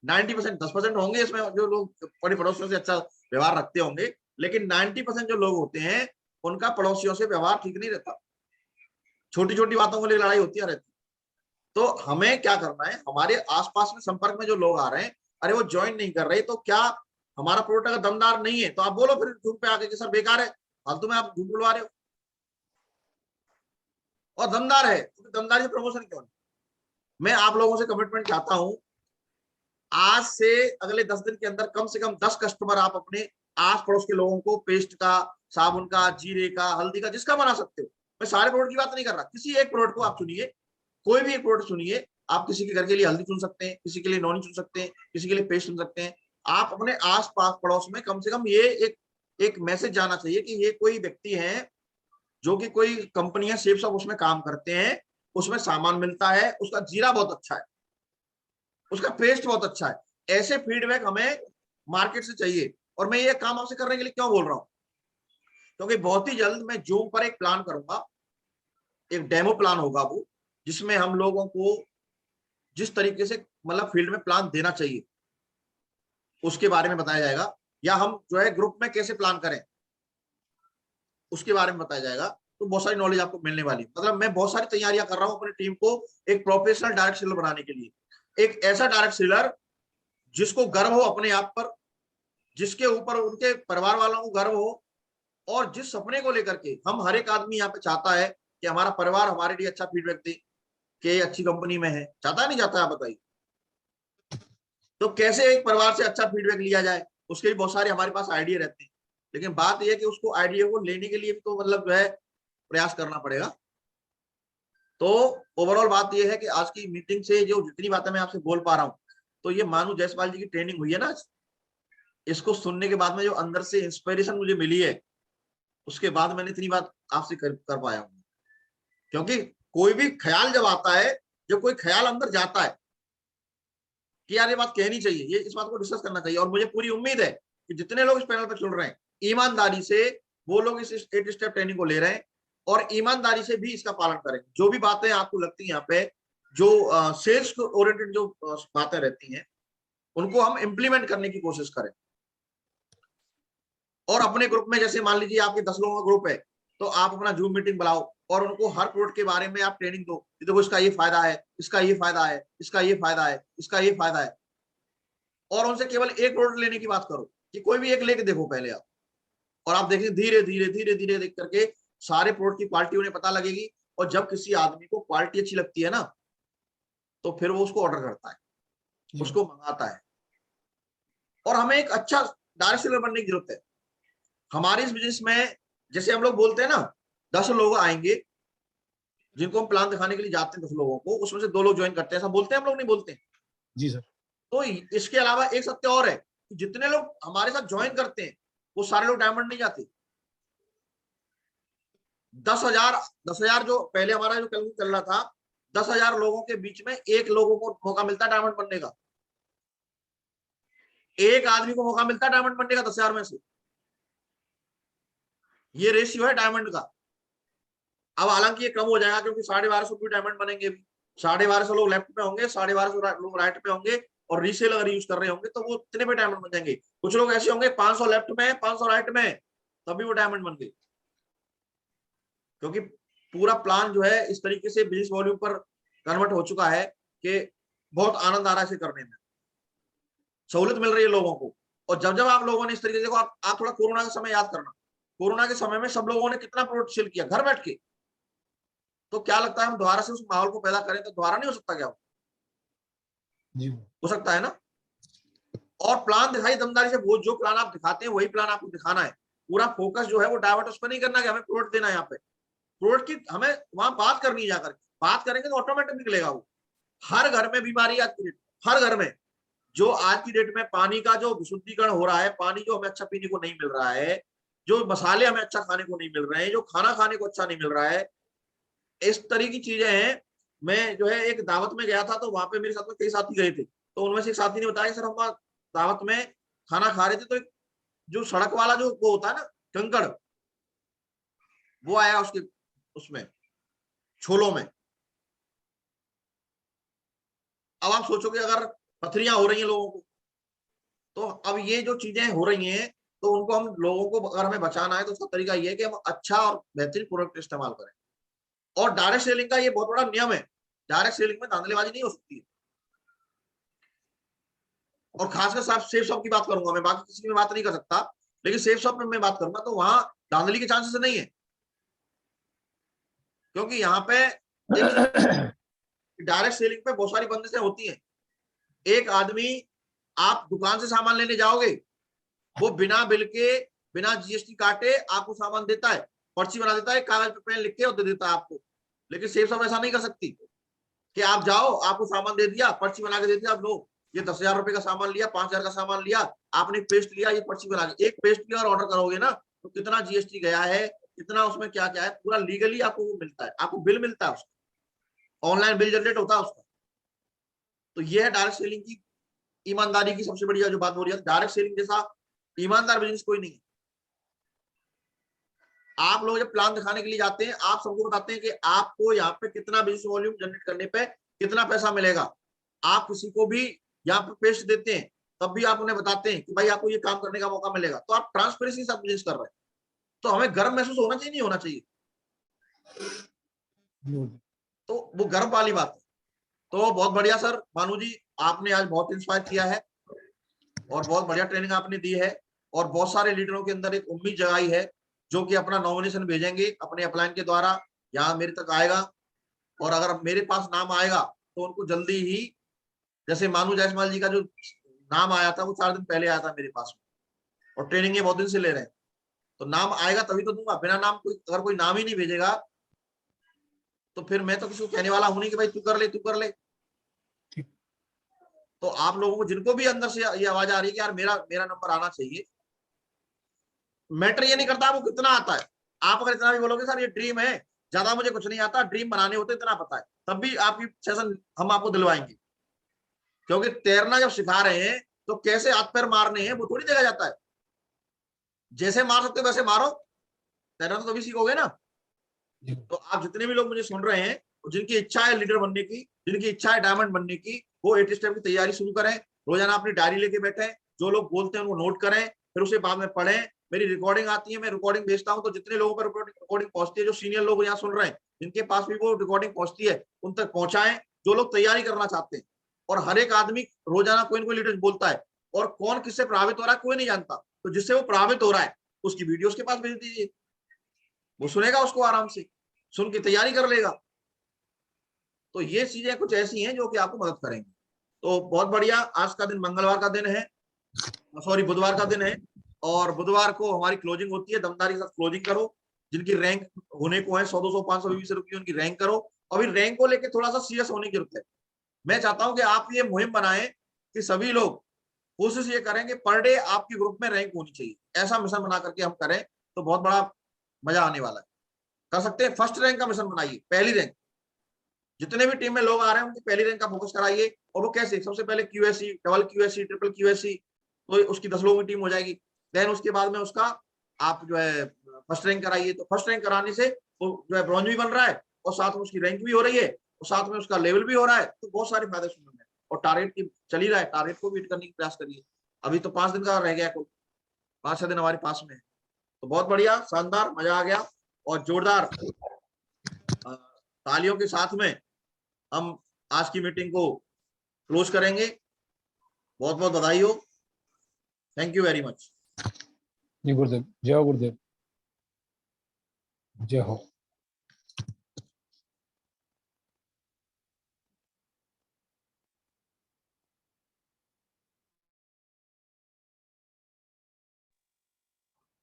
90% 10% होंगे इसमें जो लोग बड़े पड़ोसियों से अच्छा व्यवहार रखते होंगे, लेकिन 90% जो लोग होते हैं उनका पड़ोसियों से व्यवहार ठीक नहीं रहता, छोटी छोटी बातों को लेकर लड़ाई होती रहती। तो हमें क्या करना है, हमारे आसपास में संपर्क में जो लोग आ रहे हैं, अरे वो ज्वाइन नहीं कर रहे, तो क्या हमारा प्रोडक्ट अगर दमदार नहीं है तो आप बोलो फिर जूम पे आके कि सर बेकार है, फालतू में आप झूठ बुलवा रहे हो, और दमदार है तो दमदार से प्रमोशन क्यों नहीं? मैं आप लोगों से कमिटमेंट चाहता हूं, आज से अगले 10 दिन के अंदर कम से कम 10 कस्टमर आप अपने आस पड़ोस के लोगों को पेस्ट का, साबुन का, जीरे का, हल्दी का, जिसका बना सकते हो। मैं सारे प्रोडक्ट की बात नहीं कर रहा, किसी एक प्रोडक्ट को आप चुनिए, कोई भी एक प्रोडक्ट सुनिए। आप किसी के घर के लिए हल्दी चुन सकते हैं, किसी के लिए नॉनी चुन सकते हैं, किसी के लिए पेस्ट चुन सकते हैं। आप अपने आस पास पड़ोस में कम से कम ये एक मैसेज जाना चाहिए कि ये कोई व्यक्ति है जो कि कोई कंपनियां सेफ सब उसमें काम करते हैं, उसमें सामान मिलता है, उसका जीरा बहुत अच्छा है, उसका पेस्ट बहुत अच्छा है। ऐसे फीडबैक हमें मार्केट से चाहिए। और मैं ये काम आपसे करने के लिए क्यों बोल रहा हूं, क्योंकि बहुत ही जल्द मैं जूम पर एक प्लान करूंगा, एक डेमो प्लान होगा वो, जिसमें हम लोगों को जिस तरीके से मतलब फील्ड में प्लान देना चाहिए उसके बारे में बताया जाएगा, या हम जो है ग्रुप में कैसे प्लान करें उसके बारे में बताया जाएगा। तो बहुत सारी नॉलेज आपको मिलने वाली है। मतलब मैं बहुत सारी तैयारियां कर रहा हूं अपनी टीम को एक प्रोफेशनल डायरेक्ट सेलर बनाने के लिए, एक ऐसा डायरेक्ट सेलर जिसको गर्व हो अपने आप पर, जिसके ऊपर उनके परिवार वालों को गर्व हो, और जिस सपने को लेकर के हम हर एक आदमी यहाँ पे चाहता है कि हमारा परिवार हमारे लिए अच्छा फीडबैक दे कि अच्छी कंपनी में है, चाहता है नहीं चाहता है, आप बताइए। तो कैसे एक परिवार से अच्छा फीडबैक लिया जाए, उसके भी बहुत सारे हमारे पास आइडिया रहते हैं, लेकिन बात यह है कि उसको आइडिया को लेने के लिए भी तो मतलब जो है प्रयास करना पड़ेगा। तो ओवरऑल बात यह है कि आज की मीटिंग से जो जितनी बातें मैं आपसे बोल पा रहा हूँ, तो ये मानू जायसवाल जी की ट्रेनिंग हुई है ना, इसको सुनने के बाद में जो अंदर से इंस्पिरेशन मुझे मिली है, उसके बाद मैंने इतनी बात आपसे कर पाया हूँ। क्योंकि कोई भी ख्याल जब आता है, जब कोई ख्याल अंदर जाता है कि यार ये बात कहनी चाहिए, ये इस बात को डिस्कस करना चाहिए, और मुझे पूरी उम्मीद है कि जितने लोग इस पैनल पर सुन रहे हैं, ईमानदारी से वो लोग इस 8 स्टेप ट्रेनिंग को ले रहे हैं और ईमानदारी से भी इसका पालन करें। जो भी बातें आपको लगती हैं यहाँ पे, जो सेल्स ओरिएंटेड जो बातें रहती हैं, उनको हम इम्प्लीमेंट करने की कोशिश करें। और अपने ग्रुप में, जैसे मान लीजिए आपके 10 लोगों का ग्रुप है, तो आप अपना जूम मीटिंग बुलाओ और उनको हर प्रोडक्ट के बारे में आप ट्रेनिंग दो, देखो इसका ये फायदा है, इसका ये फायदा है, इसका ये फायदा है, इसका ये फायदा है। और उनसे केवल एक प्रोडक्ट लेने की बात करो कि कोई भी एक लेके देखो पहले आप, और आप देखेंगे धीरे धीरे धीरे धीरे देख करके सारे प्रोडक्ट की क्वालिटी उन्हें पता लगेगी। और जब किसी आदमी को क्वालिटी अच्छी लगती है ना, तो फिर वो उसको ऑर्डर करता है, उसको मंगाता है। और हमें एक अच्छा डायरेक्ट सेलर बनने की जरूरत है। हमारे इस बिजनेस में जैसे हम लोग बोलते हैं ना, 10 लोग आएंगे जिनको हम प्लान दिखाने के लिए जाते हैं, 10 लोगों को, उसमें से 2 लोग ज्वाइन करते हैं, ऐसा बोलते हैं हम लोग, नहीं बोलते? जी सर। तो इसके अलावा एक सत्य और है कि जितने लोग हमारे साथ ज्वाइन करते हैं वो सारे लोग डायमंड नहीं जाते। 10,000 जो पहले हमारा जो कैलकुलेशन चल रहा था, 10,000 लोगों के बीच में 1 लोगों को मौका मिलता है डायमंड बनने का। एक आदमी को मौका मिलता है डायमंड बनने का 10,000 में से। ये रेशियो है डायमंड का। अब हालांकि ये कम हो जाएगा क्योंकि 1250 भी डायमंड बनेंगे भी, 1250 लोग लेफ्ट में होंगे, 1250 लोग राइट में होंगे, और रीसेल अगर यूज कर रहे होंगे तो वो इतने में डायमंड बन जाएंगे। कुछ लोग ऐसे होंगे 500 लेफ्ट में 500 राइट में, तभी वो डायमंड बन गए, क्योंकि पूरा प्लान जो है इस तरीके से बिजनेस वॉल्यूम पर कन्वर्ट हो चुका है कि बहुत आनंद आ रहा है इसे करने में, सहूलियत मिल रही है लोगों को। और जब जब आप लोगों ने इस तरीके से, देखो आप थोड़ा कोरोना का समय याद करना, कोरोना के समय में सब लोगों ने कितना प्रोडक्ट सेल किया घर बैठ के, तो क्या लगता है हम दोबारा से उस माहौल को पैदा करें तो दोबारा नहीं हो सकता क्या? जी हो सकता है ना। और प्लान दिखाई दमदारी से, वो जो प्लान आप दिखाते हैं वही प्लान आपको दिखाना है। पूरा फोकस जो है वो डाइवर्ट उस पर नहीं करना कि हमें प्रोडक्ट देना है, यहाँ पे प्रोडक्ट की हमें वहां बात करनी है, जाकर बात करेंगे तो ऑटोमेटिक निकलेगा वो। हर घर में बीमारी आज की डेट, हर घर में जो आज की डेट में पानी का जो विशुद्धिकरण हो रहा है, पानी जो हमें अच्छा पीने को नहीं मिल रहा है, जो मसाले हमें अच्छा खाने को नहीं मिल रहे हैं, जो खाना खाने को अच्छा नहीं मिल रहा है, इस तरह की चीजें हैं। मैं जो है एक दावत में गया था, तो वहां पे मेरे साथ में कई साथी गए थे, तो उनमें से एक साथी ने बताया सर हम दावत में खाना खा रहे थे, तो जो सड़क वाला जो वो होता है ना कंकड़, वो आया उसके उसमें छोलों में। अब आप सोचोगे अगर पथरियां हो रही हैं लोगों को, तो अब ये जो चीजें हो रही हैं, तो उनको हम लोगों को अगर हमें बचाना है तो उसका तरीका ये है कि हम अच्छा और बेहतरीन प्रोडक्ट इस्तेमाल करें। और डायरेक्ट सेलिंग का ये बहुत बड़ा नियम है, डायरेक्ट सेलिंग में धांधलेबाजी नहीं हो सकती है। और खासकर सेफ शॉप की बात करूंगा मैं, बाकी किसी में बात नहीं कर सकता, लेकिन सेफ शॉप में मैं बात करूंगा तो वहां धांधली के चांसेस नहीं है, क्योंकि यहाँ पे डायरेक्ट सेलिंग पे बहुत सारी बंदिशें होती हैं। एक आदमी, आप दुकान से सामान लेने जाओगे, वो बिना बिल के बिना जीएसटी काटे आपको सामान देता है, पर्ची बना देता है, कागज पे पेन लिख के और दे देता है आपको। लेकिन सेफ शॉप ऐसा नहीं कर सकती कि आप जाओ, आपको सामान दे दिया, पर्ची बना के दे दिया, आप लो ये 10,000 रुपए का सामान लिया, 5,000 का सामान लिया, आपने पेस्ट लिया, ये पर्ची बना के, एक पेस्ट की और ऑर्डर करोगे ना तो कितना जीएसटी गया है, कितना उसमें क्या क्या है, पूरा लीगली आपको वो मिलता है, आपको बिल मिलता है उसका, ऑनलाइन बिल जनरेट होता है उसका। तो ये है डायरेक्ट सेलिंग की ईमानदारी की सबसे बढ़िया जो बात हो रही है। डायरेक्ट सेलिंग जैसा ईमानदार बिजनेस कोई नहीं है। आप लोग जब प्लान दिखाने के लिए जाते हैं, आप सबको बताते हैं कि आपको यहाँ पे कितना बिजनेस वॉल्यूम जनरेट करने पे कितना पैसा मिलेगा। आप किसी को भी यहाँ पे पेस्ट देते हैं, तब भी आप उन्हें बताते हैं कि भाई आपको ये काम करने का मौका मिलेगा। तो आप ट्रांसपेरेंसी के साथ बिजनेस कर रहे हैं, तो हमें गर्व महसूस होना चाहिए, नहीं होना चाहिए? तो वो गर्व वाली बात है। तो बहुत बढ़िया सर, भानु जी आपने आज बहुत इंस्पायर किया है और बहुत बढ़िया ट्रेनिंग आपने दी है, और बहुत सारे लीडरों के अंदर एक उम्मीद जगाई है, जो कि अपना नॉमिनेशन भेजेंगे अपने अपलाइन के द्वारा, यहाँ मेरे तक आएगा, और अगर मेरे पास नाम आएगा तो उनको जल्दी ही, जैसे मानू जायसवाल जी का जो नाम आया था वो 4 दिन पहले आया था मेरे पास में, और ट्रेनिंग ये बहुत दिन से ले रहे हैं, तो नाम आएगा तभी तो दूंगा। बिना नाम अगर कोई नाम ही नहीं भेजेगा तो फिर मैं तो किसी को कहने वाला हूं नहीं कि भाई तू कर ले, तू कर ले। तो आप लोगों को जिनको भी अंदर से ये आवाज आ रही है कि यार मेरा नंबर आना चाहिए, मैटर ये नहीं करता वो कितना आता है। आप अगर इतना भी बोलोगे सर ये ड्रीम है, ज्यादा मुझे कुछ नहीं आता, ड्रीम बनाने होते इतना पता है, तब भी आपकी सेशन हम आपको दिलवाएंगे, क्योंकि तैरना जब सिखा रहे हैं तो कैसे हाथ पैर मारने हैं वो थोड़ी देखा जाता है। जैसे मार सकते हो वैसे मारो, तैरना तो तभी सीखोगे ना। तो आप जितने भी लोग मुझे सुन रहे हैं, जिनकी इच्छा है लीडर बनने की, जिनकी इच्छा है डायमंड बनने की, वो 8 स्टेप की तैयारी शुरू करें। रोजाना अपनी डायरी लेके बैठे, जो लोग बोलते हैं उनको नोट करें, फिर उसे बाद में पढ़ें। मेरी रिकॉर्डिंग आती है, मैं रिकॉर्डिंग भेजता हूँ, तो जितने लोगों पर रिकॉर्डिंग पहुंचती है, जो सीनियर लोग यहाँ सुन रहे हैं, जिनके पास भी वो रिकॉर्डिंग पहुंचती है, उन तक पहुंचाएं, जो लोग तैयारी करना चाहते हैं। और हर एक आदमी रोजाना कोई ना कोई लीडर बोलता है, और कौन किससे प्रभावित हो रहा है कोई नहीं जानता। तो जिससे वो प्रभावित हो रहा है उसकी वीडियो उसके पास भेज दीजिए, वो सुनेगा, उसको आराम से सुन के तैयारी कर लेगा। तो ये चीजें कुछ ऐसी हैं जो कि आपको मदद करेंगी। तो बहुत बढ़िया, आज का दिन मंगलवार का दिन है, सॉरी बुधवार का दिन है, और बुधवार को हमारी क्लोजिंग होती है। दमदारी के साथ क्लोजिंग करो। जिनकी रैंक होने को है 100, 200, 500, 20 रुपये, उनकी रैंक करो। अभी रैंक को लेकर थोड़ा सा सीरियस होने की जरूरत है। मैं चाहता हूं कि आप ये मुहिम बनाएं कि सभी लोग कोशिश ये करें कि पर डे आपकी ग्रुप में रैंक होनी चाहिए। ऐसा मिशन बना करके हम करें तो बहुत बड़ा मजा आने वाला है। कर सकते हैं, फर्स्ट रैंक का मिशन बनाइए, पहली रैंक। जितने भी टीम में लोग आ रहे हैं उनकी पहली रैंक का फोकस कराइए। और वो कैसे? सबसे पहले QSC, double QSC, triple QSC, तो उसकी 10 लोगों की टीम हो जाएगी। देन उसके बाद में उसका आप जो है फर्स्ट रैंक कराइए। तो फर्स्ट रैंक कराने से वो जो है ब्रॉन्ज भी बन रहा है और साथ में उसकी रैंक भी हो रही है, और साथ में उसका लेवल भी हो रहा है, तो बहुत सारे फायदे सुनने में। और टारगेट की चल ही रहा है, टारगेट को भी हिट करने की प्रयास करिए। अभी तो 5 दिन का रह गया, कुल 5-6 दिन हमारे पास में है। तो बहुत बढ़िया, शानदार, मजा आ गया। और जोरदार तालियों के साथ में हम आज की मीटिंग को क्लोज करेंगे। बहुत बहुत बधाई हो। Thank you very much. जी गुरुदेव, जय हो गुरुदेव, जय हो।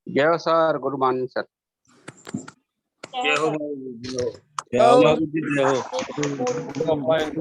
जय हो सर, गुड मॉर्निंग सर। जय हो सर। जय हो।